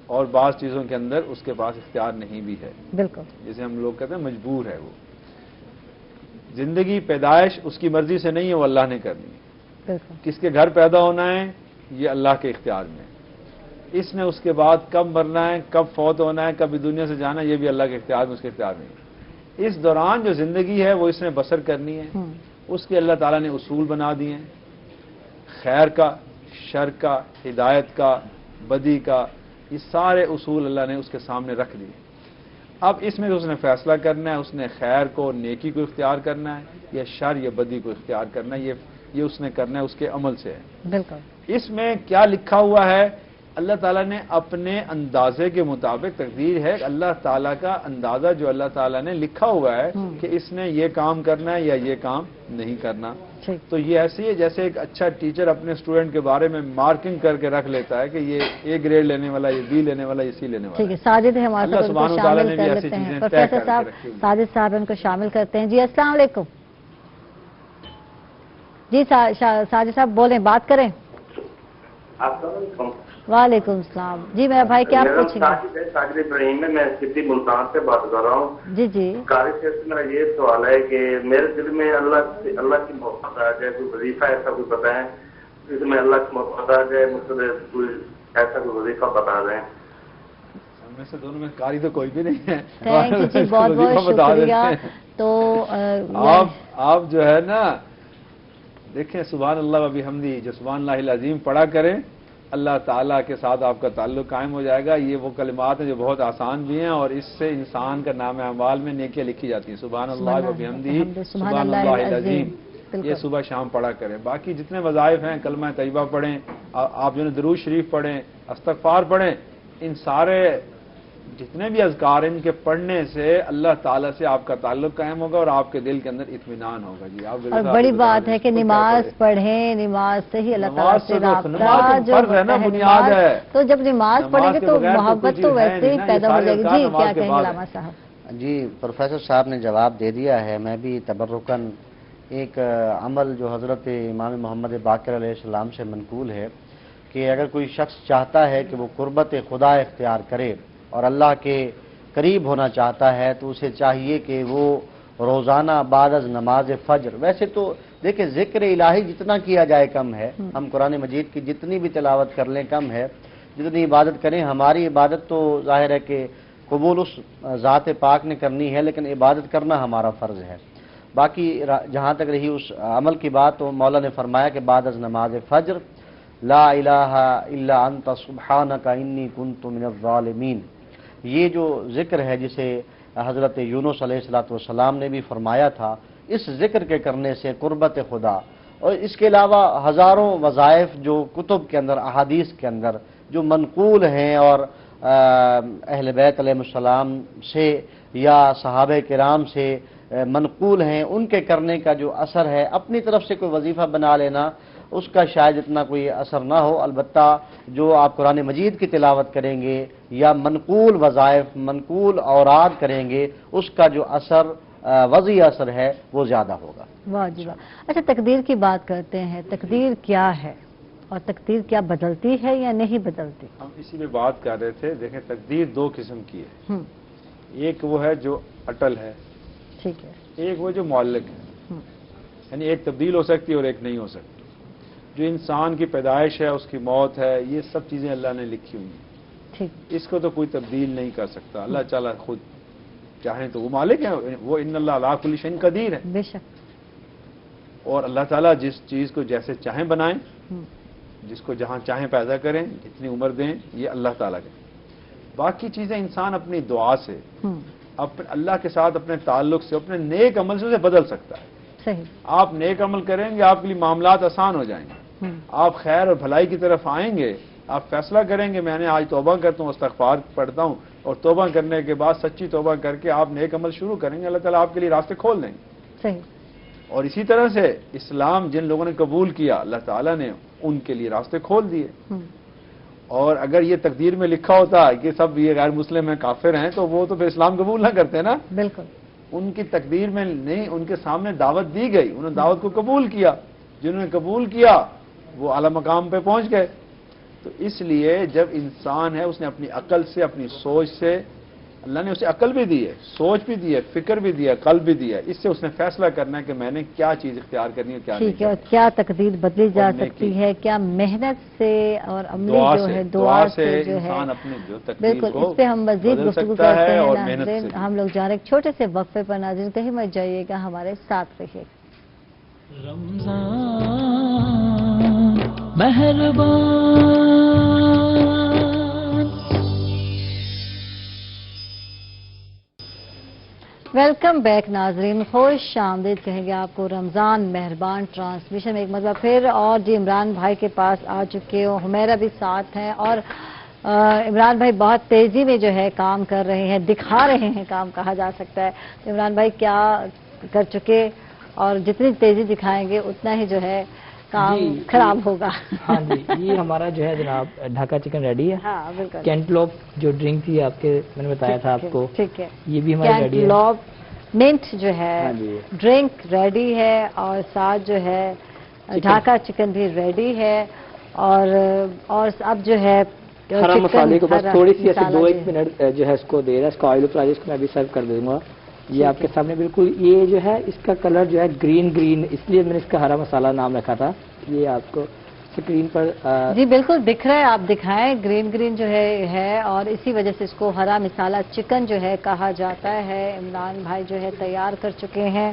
اور بعض چیزوں کے اندر اس کے پاس اختیار نہیں بھی ہے، بالکل جسے ہم لوگ کہتے ہیں مجبور ہے۔ وہ زندگی پیدائش اس کی مرضی سے نہیں ہے، وہ اللہ نے کرنی ہے۔ کس کے گھر پیدا ہونا ہے یہ اللہ کے اختیار میں ہے، اس نے اس کے بعد کب مرنا ہے، کب فوت ہونا ہے، کب دنیا سے جانا ہے، یہ بھی اللہ کے اختیار میں، اس کے اختیار میں ہے۔ اس دوران جو زندگی ہے وہ اس نے بسر کرنی ہے، اس کے اللہ تعالیٰ نے اصول بنا دیے ہیں۔ خیر کا، شر کا، ہدایت کا، بدی کا، یہ سارے اصول اللہ نے اس کے سامنے رکھ دیے. اب اس میں اس نے فیصلہ کرنا ہے، اس نے خیر کو، نیکی کو اختیار کرنا ہے یا شر یا بدی کو اختیار کرنا ہے. یہ اس نے کرنا ہے، اس کے عمل سے ہے. بالکل. اس میں کیا لکھا ہوا ہے؟ اللہ تعالیٰ نے اپنے اندازے کے مطابق تقدیر ہے. اللہ تعالیٰ کا اندازہ جو اللہ تعالیٰ نے لکھا ہوا ہے کہ اس نے یہ کام کرنا ہے یا یہ کام نہیں کرنا. تو یہ ایسی ہے جیسے ایک اچھا ٹیچر اپنے اسٹوڈنٹ کے بارے میں مارکنگ کر کے رکھ لیتا ہے کہ یہ اے گریڈ لینے والا، یہ بی لینے والا، یہ سی لینے والا. ٹھیک ہے، ساجد ہے ہمارے ساتھ، ان کو شامل کر لیتے ہیں. پروفیسر صاحب، ساجد صاحب ان کو شامل کرتے ہیں. جی السلام علیکم. جی ساجد صاحب بولیں، بات کریں. السلام علیکم. وعلیکم السلام. جی میرا بھائی کیا پوچھیں گے؟ ساجد ابراہیم ہے، میں سٹی ملتان سے بات کر رہا ہوں. جی جی. قاری صاحب سے میرا یہ سوال ہے کہ میرے دل میں اللہ کی محبت آ جائے، کوئی وظیفہ ایسا کوئی بتائیں جس میں اللہ کی محبت آ جائے، مجھے کوئی ایسا کوئی وظیفہ بتا دیں. ہم میں سے دونوں میں قاری تو کوئی بھی نہیں ہے. تھینک یو جی، بہت بہت شکریہ. تو آپ جو ہے نا دیکھیں، سبحان اللہ و بحمدی، جو سبحان اللہ العظیم پڑھا کریں، اللہ تعالیٰ کے ساتھ آپ کا تعلق قائم ہو جائے گا. یہ وہ کلمات ہیں جو بہت آسان بھی ہیں اور اس سے انسان کا نام اعمال میں نیکیاں لکھی جاتی ہیں. سبحان اللہ و بحمدی، سبحان اللہ العظیم، یہ صبح شام پڑھا کریں. باقی جتنے وظائف ہیں، کلمہ طیبہ پڑھیں، آپ جو ہے درود شریف پڑھیں، استغفار پڑھیں. ان سارے جتنے بھی اذکار ان کے پڑھنے سے اللہ تعالیٰ سے آپ کا تعلق قائم ہوگا اور آپ کے دل کے اندر اطمینان ہوگا. جی آپ اور بڑی بات ہے کہ نماز پڑھیں، نماز سے ہی اللہ تعالیٰ سے رابطہ جو بنیاد ہے. تو جب نماز پڑھیں گے تو محبت تو ویسے ہی پیدا ہو جائے گی. جی کیا کہیں گے علامہ صاحب؟ جی پروفیسر صاحب نے جواب دے دیا ہے. میں بھی تبرکاً ایک عمل جو حضرت امام محمد باقر علیہ السلام سے منقول ہے کہ اگر کوئی شخص چاہتا ہے کہ وہ قربت خدا اختیار کرے اور اللہ کے قریب ہونا چاہتا ہے تو اسے چاہیے کہ وہ روزانہ بعد از نماز فجر، ویسے تو دیکھیں ذکر الہی جتنا کیا جائے کم ہے، ہم قرآن مجید کی جتنی بھی تلاوت کر لیں کم ہے، جتنی عبادت کریں. ہماری عبادت تو ظاہر ہے کہ قبول اس ذات پاک نے کرنی ہے، لیکن عبادت کرنا ہمارا فرض ہے. باقی جہاں تک رہی اس عمل کی بات، تو مولا نے فرمایا کہ بعد از نماز فجر لا الہ الا انت سبحانک انی کنت من الظالمین، یہ جو ذکر ہے جسے حضرت یونس علیہ السلام نے بھی فرمایا تھا، اس ذکر کے کرنے سے قربت خدا. اور اس کے علاوہ ہزاروں وظائف جو کتب کے اندر، احادیث کے اندر جو منقول ہیں اور اہل بیت علیہ السلام سے یا صحابہ کرام سے منقول ہیں، ان کے کرنے کا جو اثر ہے، اپنی طرف سے کوئی وظیفہ بنا لینا اس کا شاید اتنا کوئی اثر نہ ہو. البتہ جو آپ قرآن مجید کی تلاوت کریں گے یا منقول وظائف، منقول اوراد کریں گے، اس کا جو اثر وضعی اثر ہے وہ زیادہ ہوگا. واہ جی واہ. اچھا تقدیر کی بات کرتے ہیں. تقدیر کیا ہے اور تقدیر کیا بدلتی ہے یا نہیں بدلتی؟ ہم اسی میں بات کر رہے تھے. دیکھیں تقدیر دو قسم کی ہے. ایک وہ ہے جو اٹل ہے، ٹھیک ہے، ایک وہ جو معلق ہے. یعنی ایک تبدیل ہو سکتی ہے اور ایک نہیں ہو سکتی. جو انسان کی پیدائش ہے، اس کی موت ہے، یہ سب چیزیں اللہ نے لکھی ہوئی ہیں. اس کو تو کوئی تبدیل نہیں کر سکتا. اللہ تعالیٰ خود چاہیں تو وہ مالک ہے، وہ ان اللہ علی کل شیء قدیر ہے. بے شک. اور اللہ تعالیٰ جس چیز کو جیسے چاہیں بنائیں، جس کو جہاں چاہیں پیدا کریں، جتنی عمر دیں، یہ اللہ تعالیٰ کے. باقی چیزیں انسان اپنی دعا سے، اللہ کے ساتھ اپنے تعلق سے، اپنے نیک عمل سے اسے بدل سکتا ہے. صحیح. آپ نیک عمل کریں گے، آپ کے لیے معاملات آسان ہو جائیں گے. آپ خیر اور بھلائی کی طرف آئیں گے. آپ فیصلہ کریں گے میں نے آج توبہ کرتا ہوں، استغفار پڑھتا ہوں، اور توبہ کرنے کے بعد سچی توبہ کر کے آپ نیک عمل شروع کریں گے، اللہ تعالیٰ آپ کے لیے راستے کھول دیں گے. صحیح. اور اسی طرح سے اسلام جن لوگوں نے قبول کیا، اللہ تعالیٰ نے ان کے لیے راستے کھول دیے. اور اگر یہ تقدیر میں لکھا ہوتا کہ سب یہ غیر مسلم ہیں، کافر ہیں، تو وہ تو پھر اسلام قبول نہ کرتے نا. بالکل. ان کی تقدیر میں نہیں، ان کے سامنے دعوت دی گئی، انہوں نے دعوت کو قبول کیا. جنہوں نے قبول کیا وہ اعلیٰ مقام پہ پہنچ گئے. تو اس لیے جب انسان ہے، اس نے اپنی عقل سے، اپنی سوچ سے، اللہ نے اسے عقل بھی دی ہے، سوچ بھی دی ہے، فکر بھی دی ہے، قلب بھی دی ہے. اس سے اس نے فیصلہ کرنا ہے کہ میں نے کیا چیز اختیار کرنی ہے، کیا نہیں. ٹھیک ہے. اور کیا تقدیر بدلی جا سکتی ہے؟ کیا محنت سے اور عملی جو ہے دعا سے جو ہے انسان اپنے جو تقدیر بالکل. اس پہ ہم مزید گفتگو کرتے ہیں. ناظرین ہم لوگ جا رہے ہیں چھوٹے سے وقفے پر. ناظرین کہیں مت جائیے گا، ہمارے ساتھ رہیے. ویلکم بیک ناظرین، خوش آمدید کہیں گے آپ کو رمضان مہربان ٹرانسمیشن میں ایک مرتبہ پھر. اور جی عمران بھائی کے پاس آ چکے ہو، حمیرہ بھی ساتھ ہیں، اور عمران بھائی بہت تیزی میں جو ہے کام کر رہے ہیں، دکھا رہے ہیں کام کہا جا سکتا ہے. تو عمران بھائی کیا کر چکے، اور جتنی تیزی دکھائیں گے اتنا ہی جو ہے کام خراب ہوگا. ہاں جی، یہ ہمارا جو ہے جناب ڈھاکا چکن ریڈی ہے. ہاں بالکل. کینٹلوپ جو ڈرنک تھی آپ کے، میں نے بتایا تھا آپ کو، ٹھیک ہے، یہ بھی ہمارا ریڈی ہے. کینٹلوپ منٹ جو ہے ڈرنک ریڈی ہے، اور ساتھ جو ہے ڈھاکا چکن بھی ریڈی ہے. اور اب جو ہے ہرا مسالے کو بس تھوڑی سی ایسے 2-1 منٹ جو ہے اس کو دے رہا ہے. اس کو آئل فرائی اس کو میں بھی سرو کر دوں گا. یہ آپ کے سامنے بالکل، یہ جو ہے اس کا کلر جو ہے گرین، اس لیے میں نے اس کا ہرا مسالہ نام رکھا تھا. یہ آپ کو اسکرین پر جی بالکل دکھ رہا ہے، آپ دکھائیں. گرین جو ہے اور اسی وجہ سے اس کو ہرا مسالہ چکن جو ہے کہا جاتا ہے. عمران بھائی جو ہے تیار کر چکے ہیں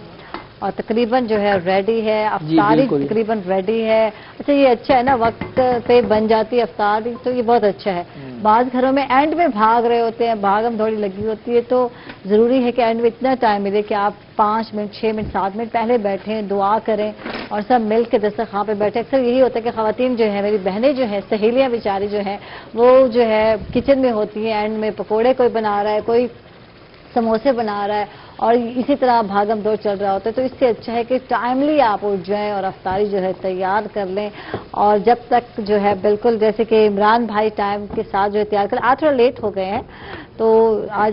اور تقریباً جو ہے ریڈی ہے. افطاری تقریباً ریڈی ہے. اچھا یہ اچھا ہے نا، وقت پہ بن جاتی ہے افطاری، تو یہ بہت اچھا ہے. بعض گھروں میں اینڈ میں بھاگ رہے ہوتے ہیں، بھاگم دھوڑی لگی ہوتی ہے، تو ضروری ہے کہ اینڈ میں اتنا ٹائم ملے کہ آپ 5 منٹ 6 منٹ 7 منٹ پہلے بیٹھیں، دعا کریں اور سب مل کے دسترخوان پہ بیٹھے. اکثر یہی ہوتا ہے کہ خواتین جو ہیں، میری بہنیں جو ہیں، سہیلیاں بیچاری جو ہیں، وہ جو ہے کچن میں ہوتی ہیں، اینڈ میں پکوڑے کوئی بنا رہا ہے، کوئی سموسے بنا رہا ہے، اور اسی طرح بھاگم دور چل رہا ہوتا ہے. تو اس سے اچھا ہے کہ ٹائملی آپ اٹھ جائیں اور افطاری جو ہے تیار کر لیں. اور جب تک جو ہے بالکل جیسے کہ عمران بھائی ٹائم کے ساتھ جو ہے تیار کر. آج تھوڑا لیٹ ہو گئے ہیں، تو آج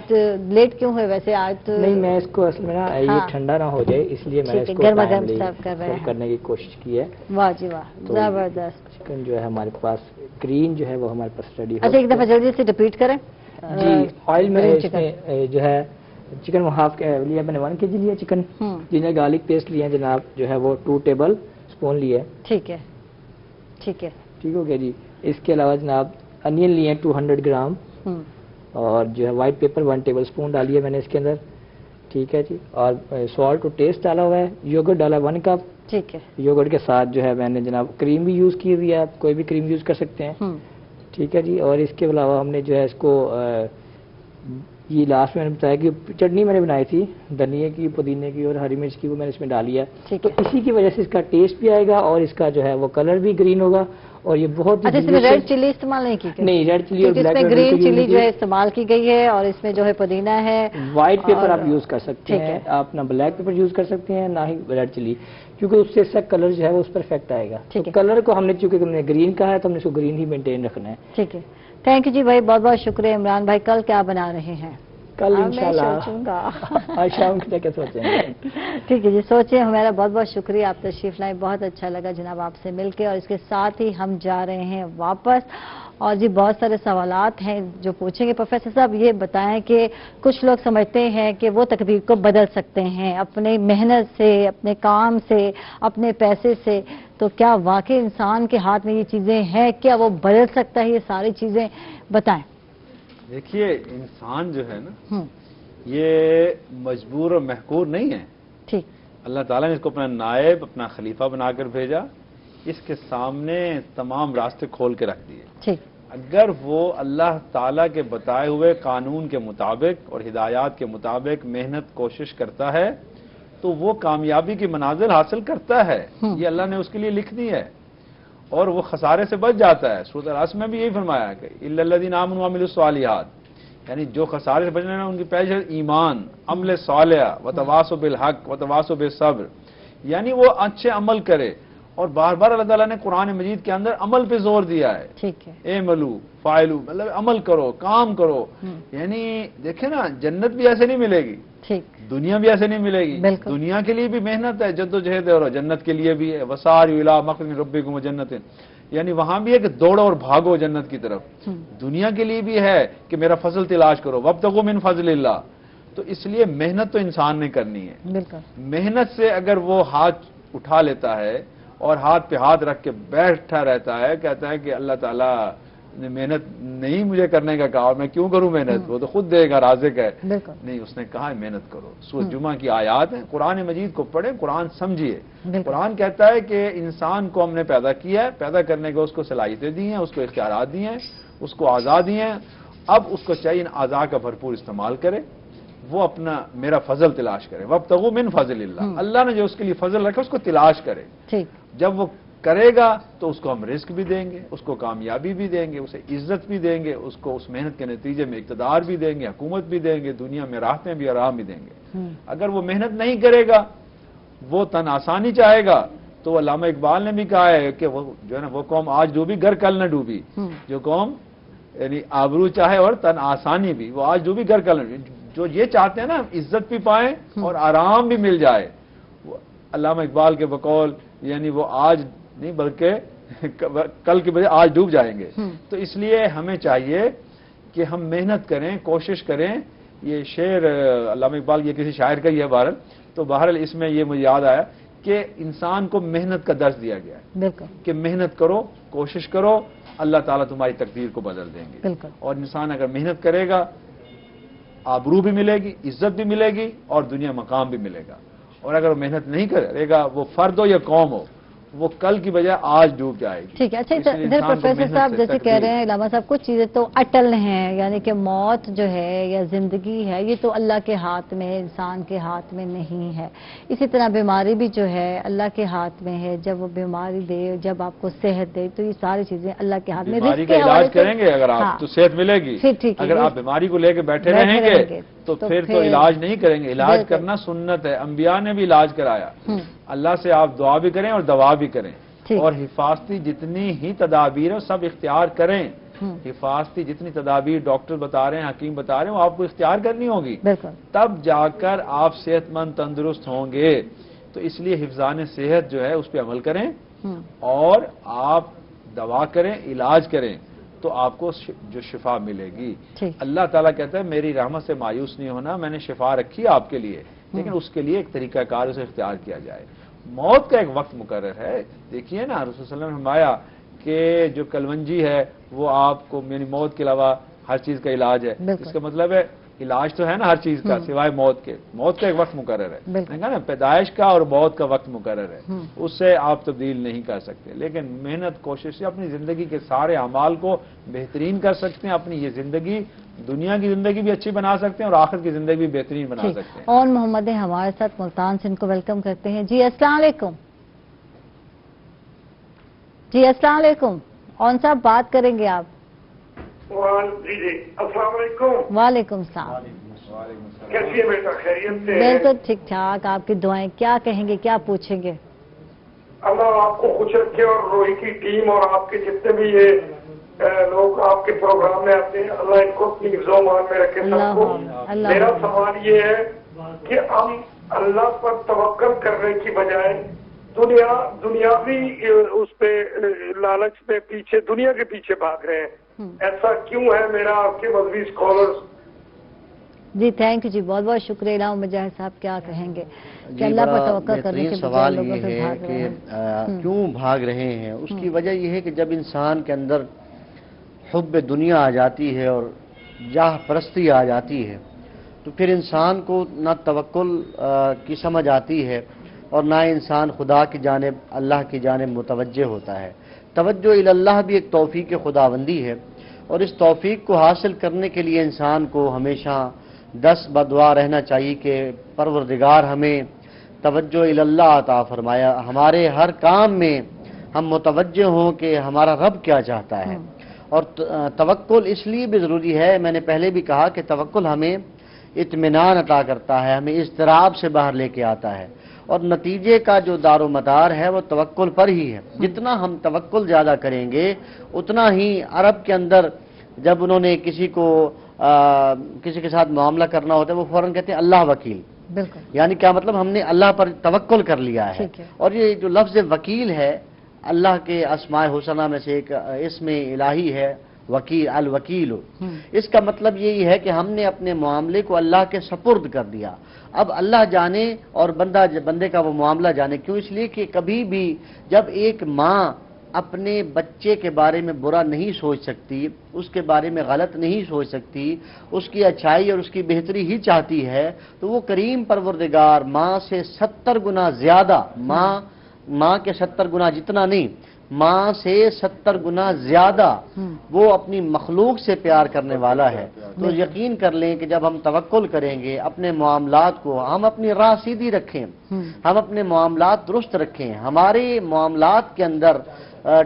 لیٹ کیوں ہوئے ویسے؟ آج تو نہیں، میں اس کو اصل میں نا یہ ٹھنڈا نہ ہو جائے اس لیے میں اس کو گرما گرم سرو کر رہے ہیں، کرنے کی کوشش کی ہے. واہ جی واہ، زبردست. چکن جو ہے ہمارے پاس گرین جو ہے وہ ہمارے پاس ریڈی ہے. اچھا ایک دفعہ جلدی سے ریپیٹ کریں. جی آئل میں جو ہے چکن وہ ہاف لیا میں نے 1 kg لیا چکن. جنہیں گارلک پیسٹ لیا جناب جو ہے وہ 2 ٹیبل اسپون لیے. ٹھیک ہے ٹھیک ہے ٹھیک ہو گیا جی. اس کے علاوہ جناب انین لیے ہیں 200 گرام، اور جو ہے وائٹ پیپر 1 ٹیبل اسپون ڈالی ہے میں نے اس کے اندر. ٹھیک ہے جی. اور سالٹ ٹو ٹیسٹ ڈالا ہوا ہے. یوگرٹ ڈالا 1 کپ. ٹھیک ہے. یوگرٹ کے ساتھ جو ہے میں نے جناب کریم بھی یوز کی ہوئی ہے، آپ کوئی بھی کریم یوز کر سکتے ہیں. ٹھیک ہے جی. اور اس کے علاوہ ہم نے جو ہے اس کو یہ لاسٹ میں نے بتایا کہ چٹنی میں نے بنائی تھی دھنیے کی، پودینے کی اور ہری مرچ کی، وہ میں نے اس میں ڈالی ہے. تو اسی کی وجہ سے اس کا ٹیسٹ بھی آئے گا اور اس کا جو ہے وہ کلر بھی گرین ہوگا. اور یہ بہت اچھا، اس میں ریڈ چلی استعمال نہیں کی گئی؟ نہیں، ریڈ چلی اور بلیک، اس میں گرین چلی جو ہے استعمال کی گئی ہے، اور اس میں جو ہے پودینہ ہے. وائٹ پیپر آپ یوز کر سکتے ہیں، آپ نہ بلیک پیپر یوز کر سکتے ہیں نہ ہی ریڈ چلی، کیونکہ اس سے اس کا کلر جو ہے وہ اس پرفیکٹ آئے گا. کلر کو ہم نے چونکہ ہم نے گرین کہا ہے تو ہم نے اس کو گرین ہی مینٹین رکھنا ہے. ٹھیک ہے. تھینک یو جی بھائی، بہت بہت شکریہ. عمران بھائی کل کیا بنا رہے ہیں؟ کل انشاءاللہ آج شام کی کیا سوچیں گے؟ ٹھیک ہے جی، سوچیں. ہمارا بہت بہت شکریہ، آپ تشریف لائے، بہت اچھا لگا جناب آپ سے مل کے. اور اس کے ساتھ ہی ہم جا رہے ہیں واپس. اور جی بہت سارے سوالات ہیں جو پوچھیں گے. پروفیسر صاحب یہ بتائیں کہ کچھ لوگ سمجھتے ہیں کہ وہ تقدیر کو بدل سکتے ہیں اپنے محنت سے، اپنے کام سے، اپنے پیسے سے. تو کیا واقعی انسان کے ہاتھ میں یہ چیزیں ہیں؟ کیا وہ بدل سکتا ہے یہ ساری چیزیں؟ بتائیں. دیکھیے انسان جو ہے نا یہ مجبور اور محکور نہیں ہے. ٹھیک. اللہ تعالیٰ نے اس کو اپنا نائب، اپنا خلیفہ بنا کر بھیجا. اس کے سامنے تمام راستے کھول کے رکھ دیے. ٹھیک. اگر وہ اللہ تعالیٰ کے بتائے ہوئے قانون کے مطابق اور ہدایات کے مطابق محنت کوشش کرتا ہے تو وہ کامیابی کی منازل حاصل کرتا ہے. یہ اللہ نے اس کے لیے لکھ دی ہے اور وہ خسارے سے بچ جاتا ہے. سورۃ العصر میں بھی یہی فرمایا کہ الا الذین آمنوا وعملوا الصالحات، یعنی جو خسارے سے بچنے ہیں ان کی پہلی شرط ایمان، عمل صالح، وتواصوا بالحق وتواصوا بالصبر، یعنی وہ اچھے عمل کرے. اور بار بار اللہ تعالیٰ نے قرآن مجید کے اندر عمل پہ زور دیا ہے. ٹھیک ہے. اعملوا فاعلوا، مطلب عمل کرو، کام کرو. یعنی دیکھیں نا جنت بھی ایسے نہیں ملے گی، ٹھیک، دنیا بھی ایسے نہیں ملے گی. دنیا کے لیے بھی محنت ہے، جدوجہد ہے، اور جنت کے لیے بھی ہے. وسارعوا الی مغفرۃ من ربکم وجنۃ، یعنی وہاں بھی ہے کہ دوڑو اور بھاگو جنت کی طرف. دنیا کے لیے بھی ہے کہ میرا فضل تلاش کرو، وابتغوا من فضل اللہ. تو اس لیے محنت تو انسان نے کرنی ہے. محنت سے اگر وہ ہاتھ اٹھا لیتا ہے اور ہاتھ پہ ہاتھ رکھ کے بیٹھا رہتا ہے، کہتا ہے کہ اللہ تعالیٰ نے محنت نہیں مجھے کرنے کا کہا اور میں کیوں کروں محنت, وہ تو خود دے گا, رازق ہے. نہیں, اس نے کہا محنت کرو. سورۃ جمعہ کی آیات ہیں, قرآن مجید کو پڑھیں, قرآن سمجھیے. قرآن کہتا ہے کہ انسان کو ہم نے پیدا کیا ہے, پیدا کرنے کے اس کو صلاحیتیں دی ہیں, اس کو اختیارات دی ہیں, اس کو آزاد دی ہیں. اب اس کو چاہیے ان اعضاء کا بھرپور استعمال کرے, وہ اپنا میرا فضل تلاش کرے. وابتغوا من فضل اللہ, اللہ نے جو اس کے لیے فضل رکھا اس کو تلاش کرے. جب وہ کرے گا تو اس کو ہم رزق بھی دیں گے, اس کو کامیابی بھی دیں گے, اسے عزت بھی دیں گے, اس کو اس محنت کے نتیجے میں اقتدار بھی دیں گے, حکومت بھی دیں گے, دنیا میں راحتیں بھی, آرام بھی دیں گے. اگر وہ محنت نہیں کرے گا, وہ تن آسانی چاہے گا, تو علامہ اقبال نے بھی کہا ہے کہ وہ جو ہے نا, وہ قوم آج ڈوبی گر کل نہ ڈوبی. جو قوم یعنی آبرو چاہے اور تن آسانی بھی, وہ آج ڈوبی گر کل نہ ڈوبی. جو یہ چاہتے ہیں نا عزت بھی پائیں اور آرام بھی مل جائے, علامہ اقبال کے بقول یعنی وہ آج نہیں بلکہ کل کے بجائے آج ڈوب جائیں گے. تو اس لیے ہمیں چاہیے کہ ہم محنت کریں, کوشش کریں. یہ شعر علامہ اقبال یہ کسی شاعر کا ہی ہے بہرحال, تو بہرحال اس میں یہ مجھے یاد آیا کہ انسان کو محنت کا درس دیا گیا ہے کہ محنت کرو, کوشش کرو, اللہ تعالیٰ تمہاری تقدیر کو بدل دیں گے. اور انسان اگر محنت کرے گا, آبرو بھی ملے گی, عزت بھی ملے گی, اور دنیا مقام بھی ملے گا. اور اگر وہ محنت نہیں کرے گا, وہ فرد ہو یا قوم ہو, وہ کل کی بجائے آج ڈوب جائے گی. ٹھیک ہے. اچھا ادھر پروفیسر صاحب جیسے کہہ رہے ہیں علامہ صاحب, کچھ چیزیں تو اٹل ہیں, یعنی کہ موت جو ہے یا زندگی ہے یہ تو اللہ کے ہاتھ میں ہے, انسان کے ہاتھ میں نہیں ہے. اسی طرح بیماری بھی جو ہے اللہ کے ہاتھ میں ہے, جب وہ بیماری دے, جب آپ کو صحت دے, تو یہ ساری چیزیں اللہ کے ہاتھ میں. بیماری کا علاج کریں گے اگر آپ تو صحت ملے گی, اگر آپ بیماری کو لے کے بیٹھے رہیں گے تو پھر تو علاج نہیں کریں گے. علاج کرنا سنت ہے, انبیاء نے بھی علاج کرایا. اللہ سے آپ دعا بھی کریں اور دوا بھی کریں, اور حفاظتی جتنی ہی تدابیر ہیں سب اختیار کریں. حفاظتی جتنی تدابیر ڈاکٹر بتا رہے ہیں, حکیم بتا رہے ہیں, وہ آپ کو اختیار کرنی ہوگی, تب جا کر آپ صحت مند تندرست ہوں گے. تو اس لیے حفظان صحت جو ہے اس پہ عمل کریں, اور آپ دوا کریں, علاج کریں, تو آپ کو جو شفا ملے گی. اللہ تعالیٰ کہتا ہے میری رحمت سے مایوس نہیں ہونا, میں نے شفا رکھی آپ کے لیے, لیکن اس کے لیے ایک طریقہ کار اسے اختیار کیا جائے. موت کا ایک وقت مقرر ہے. دیکھیے نا, رسول صلی اللہ علیہ وسلم نے فرمایا کہ جو کلونجی ہے وہ آپ کو یعنی موت کے علاوہ ہر چیز کا علاج ہے. اس کا مطلب ہے علاج تو ہے نا ہر چیز کا سوائے موت کے. موت کا ایک وقت مقرر ہے, کہا نا پیدائش کا اور موت کا وقت مقرر ہے, اس سے آپ تبدیل نہیں کر سکتے. لیکن محنت کوشش سے اپنی زندگی کے سارے اعمال کو بہترین کر سکتے ہیں. اپنی یہ زندگی, دنیا کی زندگی بھی اچھی بنا سکتے ہیں اور آخرت کی زندگی بھی بہترین بنا سکتے ہیں. اور محمد ہمارے ساتھ ملتان سے, ان کو ویلکم کرتے ہیں. جی السلام علیکم. جی السلام علیکم, کون صاحب بات کریں گے آپ؟ جی جی السلام علیکم. وعلیکم السلام. کیسی ہے بیٹا, خیریت سے؟ بالکل ٹھیک ٹھاک, آپ کی دعائیں. کیا کہیں گے, کیا پوچھیں گے؟ اللہ آپ کو خوش رکھے, اور روہی کی ٹیم اور آپ کے جتنے بھی یہ لوگ آپ کے پروگرام میں آتے ہیں, اللہ ان کو اپنی حفظ و امان میں رکھے سب کو. میرا سوال یہ ہے کہ ہم اللہ پر توکل کرنے کی بجائے دنیاوی اس پہ لالچ پہ پیچھے, دنیا کے پیچھے بھاگ رہے ہیں. ایسا کیوں ہے؟ میرا آپ کے مذہبی اسکالرز. جی تھینک یو جی, بہت بہت شکریہ. علامہ مجاہد صاحب کیا کہیں گے کہ اللہ پر توکل کرنے کے سوال یہ ہے کہ کیوں بھاگ رہے ہیں؟ اس کی وجہ یہ ہے کہ جب انسان کے اندر حب دنیا آ جاتی ہے اور جاہ پرستی آ جاتی ہے, تو پھر انسان کو نہ توکل کی سمجھ آتی ہے اور نہ انسان خدا کی جانب, اللہ کی جانب متوجہ ہوتا ہے. توجہ اللہ بھی ایک توفیق خداوندی ہے, اور اس توفیق کو حاصل کرنے کے لیے انسان کو ہمیشہ دس بدعا رہنا چاہیے کہ پروردگار ہمیں توجہ اللہ عطا فرمایا, ہمارے ہر کام میں ہم متوجہ ہوں کہ ہمارا رب کیا چاہتا ہے. اور توکل اس لیے بھی ضروری ہے, میں نے پہلے بھی کہا کہ توکل ہمیں اطمینان عطا کرتا ہے, ہمیں اضطراب سے باہر لے کے آتا ہے, اور نتیجے کا جو دار و مدار ہے وہ توکل پر ہی ہے. جتنا ہم توکل زیادہ کریں گے اتنا ہی عرب کے اندر جب انہوں نے کسی کے ساتھ معاملہ کرنا ہوتا ہے وہ فوراً کہتے ہیں اللہ وکیل. یعنی کیا مطلب, ہم نے اللہ پر توکل کر لیا ہے. اور یہ جو لفظ وکیل ہے اللہ کے اسماء حسنہ میں سے ایک اسم الہی ہے, وکیل, الوکیل. اس کا مطلب یہی ہے کہ ہم نے اپنے معاملے کو اللہ کے سپرد کر دیا. اب اللہ جانے اور بندے کا وہ معاملہ جانے. کیوں؟ اس لیے کہ کبھی بھی جب ایک ماں اپنے بچے کے بارے میں برا نہیں سوچ سکتی، اس کے بارے میں غلط نہیں سوچ سکتی، اس کی اچھائی اور اس کی بہتری ہی چاہتی ہے، تو وہ کریم پروردگار ماں سے 70 گنا زیادہ، ماں کے 70 گنا جتنا نہیں، ماں سے 70 گنا زیادہ وہ اپنی مخلوق سے پیار کرنے والا ہے۔ تو یقین کر لیں کہ جب ہم توکل کریں گے، اپنے معاملات کو ہم اپنی راہ سیدھی رکھیں، ہم اپنے معاملات درست رکھیں، ہمارے معاملات کے اندر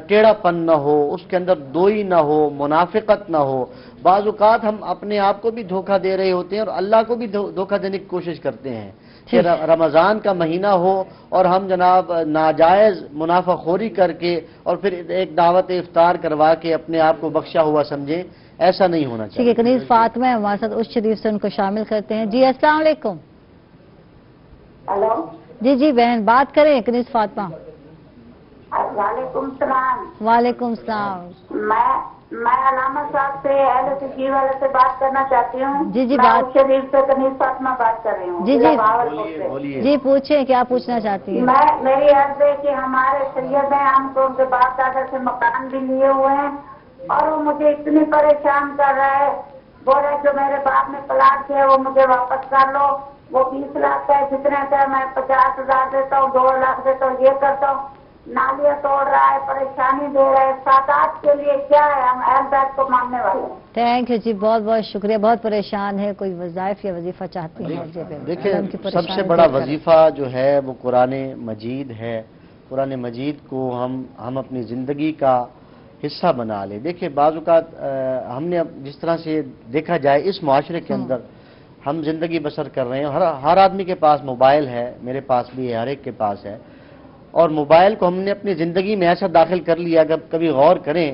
ٹیڑھا پن نہ ہو، اس کے اندر دوئی نہ ہو، منافقت نہ ہو۔ بعض اوقات ہم اپنے آپ کو بھی دھوکہ دے رہے ہوتے ہیں اور اللہ کو بھی دھوکہ دینے کی کوشش کرتے ہیں کہ رمضان کا مہینہ ہو اور ہم جناب ناجائز منافع خوری کر کے اور پھر ایک دعوت افطار کروا کے اپنے آپ کو بخشا ہوا سمجھیں، ایسا نہیں ہونا چاہیے۔ ٹھیک ہے، کنیز فاطمہ ہمارے ساتھ اس شریف سے ان کو شامل کرتے ہیں۔ جی السلام علیکم۔ ہلو جی بہن بات کریں کنیز فاطمہ۔ وعلیکم السلام۔ وعلیکم السلام۔ میں علامہ صاحب سے اہل تشریح والے سے بات کرنا چاہتی ہوں۔ جی میں بات اس شریف سے کنیز فاطمہ بات کر رہی ہوں۔ جی پوچھیں کیا پوچھنا چاہتی ہیں؟ میری عرض ہے کہ ہمارے سید ہیں، ہم تو ان کے باپ دادا سے مکان بھی لیے ہوئے ہیں اور وہ مجھے اتنی پریشان کر رہا ہے، بول رہے جو میرے باپ نے پلاٹ کیا وہ مجھے واپس کر لو، وہ 20 لاکھ کا ہے، جتنے کا میں 50,000 دیتا ہوں، 2 لاکھ دیتا ہوں، یہ کرتا ہوں، نالیاں توڑ رہا ہے، پریشانی دے رہا ہے، ساتھ کے لیے کیا ہے؟ ہم اہل بیت کو ماننے والے ہیں۔ تھینک یو جی، بہت بہت شکریہ۔ بہت پریشان ہے، کوئی وظائف یا وظیفہ چاہتی ہیں؟ دیکھیں سب سے بڑا وظیفہ جو ہے وہ قرآن مجید ہے۔ قرآن مجید کو ہم اپنی زندگی کا حصہ بنا لیں۔ دیکھیں بعض اوقات ہم نے جس طرح سے دیکھا جائے اس معاشرے کے اندر ہم زندگی بسر کر رہے ہیں، ہر آدمی کے پاس موبائل ہے، میرے پاس بھی ہے، ہر ایک کے پاس ہے، اور موبائل کو ہم نے اپنی زندگی میں ایسا داخل کر لیا۔ اگر کبھی غور کریں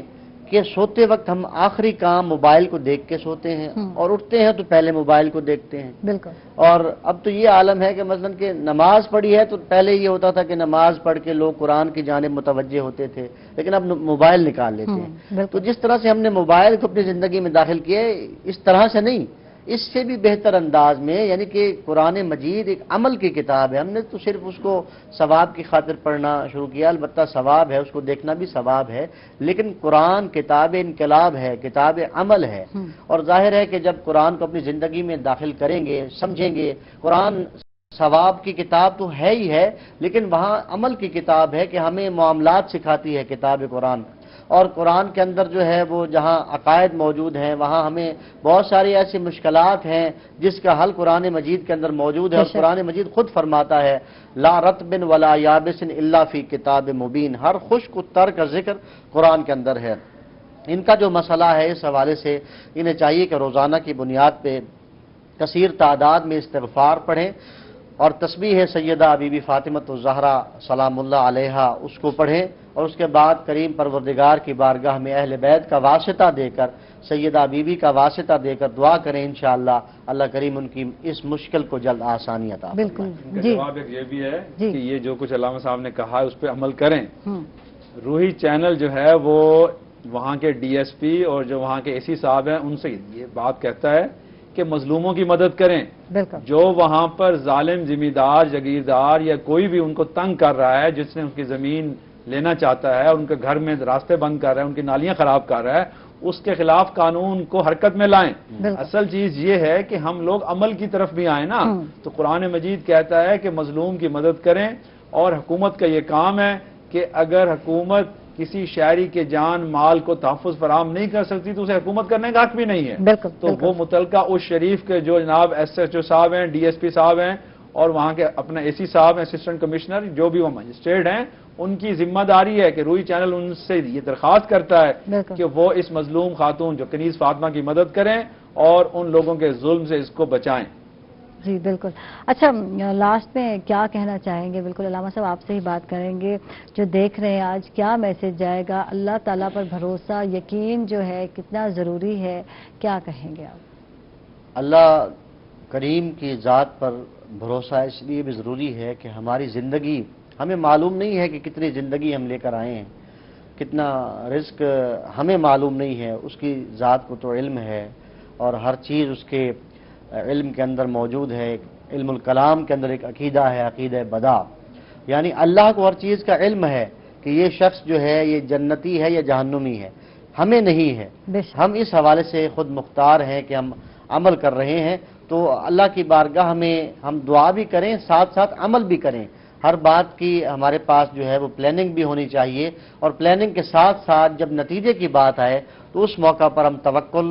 کہ سوتے وقت ہم آخری کام موبائل کو دیکھ کے سوتے ہیں اور اٹھتے ہیں تو پہلے موبائل کو دیکھتے ہیں۔ بالکل۔ اور اب تو یہ عالم ہے کہ مثلا کہ نماز پڑھی ہے تو پہلے یہ ہوتا تھا کہ نماز پڑھ کے لوگ قرآن کی جانب متوجہ ہوتے تھے، لیکن اب موبائل نکال لیتے ہیں۔ تو جس طرح سے ہم نے موبائل کو اپنی زندگی میں داخل کیا ہے، اس طرح سے نہیں، اس سے بھی بہتر انداز میں، یعنی کہ قرآن مجید ایک عمل کی کتاب ہے۔ ہم نے تو صرف اس کو ثواب کی خاطر پڑھنا شروع کیا، البتہ ثواب ہے، اس کو دیکھنا بھی ثواب ہے، لیکن قرآن کتاب انقلاب ہے، کتاب عمل ہے۔ اور ظاہر ہے کہ جب قرآن کو اپنی زندگی میں داخل کریں گے، سمجھیں گے، قرآن ثواب کی کتاب تو ہے ہی ہے، لیکن وہاں عمل کی کتاب ہے کہ ہمیں معاملات سکھاتی ہے کتاب قرآن۔ اور قرآن کے اندر جو ہے وہ جہاں عقائد موجود ہیں، وہاں ہمیں بہت ساری ایسی مشکلات ہیں جس کا حل قرآن مجید کے اندر موجود ہے۔ اور قرآن مجید خود فرماتا ہے لا رطب ولا یابس الا فی کتاب مبین، ہر خشک و تر کا ذکر قرآن کے اندر ہے۔ ان کا جو مسئلہ ہے اس حوالے سے انہیں چاہیے کہ روزانہ کی بنیاد پہ کثیر تعداد میں استغفار پڑھیں اور تسبیح سیدہ بی بی فاطمۃ الزہرا سلام اللہ علیہا اس کو پڑھیں، اور اس کے بعد کریم پروردگار کی بارگاہ میں اہل بیت کا واسطہ دے کر، سیدہ بی بی کا واسطہ دے کر دعا کریں، انشاءاللہ اللہ کریم ان کی اس مشکل کو جلد آسانی عطا فرمائے۔ بالکل جواب ایک یہ بھی ہے کہ یہ جو کچھ علامہ صاحب نے کہا ہے اس پہ عمل کریں۔ روحی چینل جو ہے وہ وہاں کے ڈی ایس پی اور جو وہاں کے اے سی صاحب ہیں ان سے یہ بات کہتا ہے کہ مظلوموں کی مدد کریں۔ جو وہاں پر ظالم زمیندار جگیردار یا کوئی بھی ان کو تنگ کر رہا ہے، جس نے ان کی زمین لینا چاہتا ہے، ان کے گھر میں راستے بند کر رہا ہے، ان کی نالیاں خراب کر رہا ہے، اس کے خلاف قانون کو حرکت میں لائیں۔ اصل چیز یہ ہے کہ ہم لوگ عمل کی طرف بھی آئیں نا، تو قرآن مجید کہتا ہے کہ مظلوم کی مدد کریں، اور حکومت کا یہ کام ہے کہ اگر حکومت کسی شہری کے جان مال کو تحفظ فراہم نہیں کر سکتی تو اسے حکومت کرنے کا حق بھی نہیں ہے۔ تو وہ متعلقہ اس شریف کے جو جناب ایس ایچ او صاحب ہیں، ڈی ایس پی صاحب ہیں، اور وہاں کے اپنا اے سی صاحب ہیں، اسسٹنٹ کمشنر، جو بھی وہ مجسٹریٹ ہیں، ان کی ذمہ داری ہے کہ روئی چینل ان سے یہ درخواست کرتا ہے کہ وہ اس مظلوم خاتون جو کنیز فاطمہ کی مدد کریں اور ان لوگوں کے ظلم سے اس کو بچائیں۔ جی بالکل۔ اچھا لاسٹ میں کیا کہنا چاہیں گے؟ بالکل علامہ صاحب آپ سے ہی بات کریں گے، جو دیکھ رہے ہیں آج کیا میسج جائے گا؟ اللہ تعالیٰ پر بھروسہ، یقین جو ہے کتنا ضروری ہے، کیا کہیں گے آپ؟ اللہ کریم کی ذات پر بھروسہ اس لیے بھی ضروری ہے کہ ہماری زندگی، ہمیں معلوم نہیں ہے کہ کتنی زندگی ہم لے کر آئے ہیں، کتنا رزق ہمیں معلوم نہیں ہے، اس کی ذات کو تو علم ہے، اور ہر چیز اس کے علم کے اندر موجود ہے۔ علم الکلام کے اندر ایک عقیدہ ہے، عقیدہ بدا، یعنی اللہ کو ہر چیز کا علم ہے کہ یہ شخص جو ہے یہ جنتی ہے یا جہنمی ہے، ہمیں نہیں ہے۔ ہم اس حوالے سے خود مختار ہیں کہ ہم عمل کر رہے ہیں، تو اللہ کی بارگاہ میں ہم دعا بھی کریں، ساتھ ساتھ عمل بھی کریں۔ ہر بات کی ہمارے پاس جو ہے وہ پلاننگ بھی ہونی چاہیے، اور پلاننگ کے ساتھ ساتھ جب نتیجے کی بات آئے تو اس موقع پر ہم توکل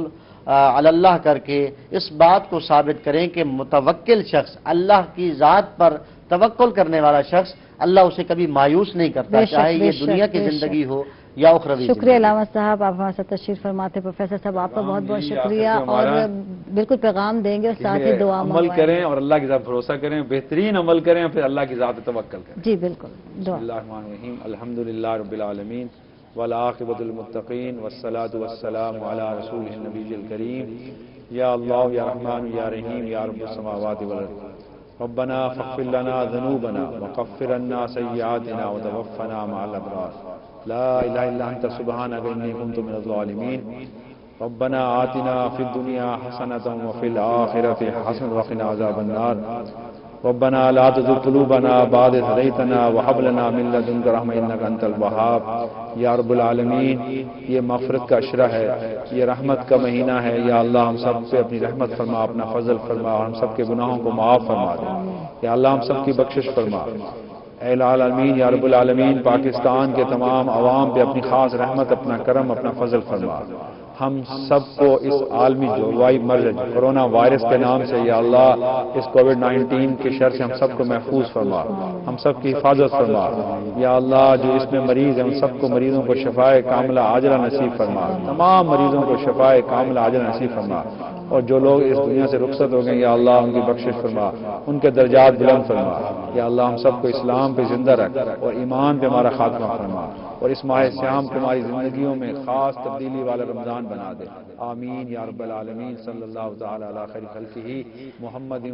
علی اللہ کر کے اس بات کو ثابت کریں کہ متوکل شخص، اللہ کی ذات پر توکل کرنے والا شخص، اللہ اسے کبھی مایوس نہیں کرتا، چاہے یہ دنیا کی زندگی ہو یا اخروی۔ شکریہ علامہ صاحب، آپ ہمارے ساتھ تشریف فرماتے۔ پروفیسر صاحب آپ کا بہت بہت شکریہ، اور بالکل پیغام دیں گے اور ساتھ ہی دعا عمل کریں اور اللہ کی ذات بھروسہ کریں، بہترین عمل کریں، پھر اللہ کی ذات توکل کریں۔ جی بالکل۔ بسم اللہ الرحمن الرحیم، الحمدللہ رب العالمین والعاقبۃ للمتقین والصلاۃ والسلام علی رسول النبی الکریم، یا اللہ یا رحمان یا رحیم یا رب السماوات والارض، ربنا فاغفر لنا ذنوبنا وکفر عنا سیئاتنا وتوفنا مع الابرار، لا الہ الا انت سبحانک انی کنت من الظالمین، ربنا آتنا فی الدنیا حسنۃ وفی الآخرۃ حسنۃ وقنا عذاب النار، ربنا لا تزغ قلوبنا بعد إذ هديتنا وهب لنا من لدنك رحمة إنك أنت الوهاب۔ یا رب العالمین، یہ مغفرت کا عشرہ ہے، یہ رحمت کا مہینہ ہے، یا اللہ ہم سب پہ اپنی رحمت فرما، اپنا فضل فرما، اور ہم سب کے گناہوں کو معاف فرما دے، یا اللہ ہم سب کی بخشش فرما۔ اے العالمین، یا رب العالمین، پاکستان کے تمام عوام پہ اپنی خاص رحمت، اپنا کرم، اپنا فضل فرما۔ ہم سب کو اس عالمی جو وبائی مرض کرونا وائرس کے نام سے، یا اللہ اس کووڈ-19 کے شر سے ہم سب کو محفوظ فرما، ہم سب کی حفاظت فرما، یا اللہ جو اس میں مریض ہیں ان سب کو مریضوں کو شفائے کاملہ عاجلہ نصیب فرما، تمام مریضوں کو شفائے کاملہ عاجلہ نصیب فرما، اور جو لوگ اس دنیا سے رخصت ہو گئے یا اللہ ان کی بخشش فرما، ان کے درجات بلند فرما، یا اللہ ہم سب کو اسلام پہ زندہ رکھ اور ایمان پہ ہمارا خاتمہ فرما، اور اس ماہ سیام کو ہماری زندگیوں میں خاص تبدیلی والا رمضان بنا دے، آمین یا رب العالمین۔ صلی اللہ تعالی علی خیر خلقہ محمد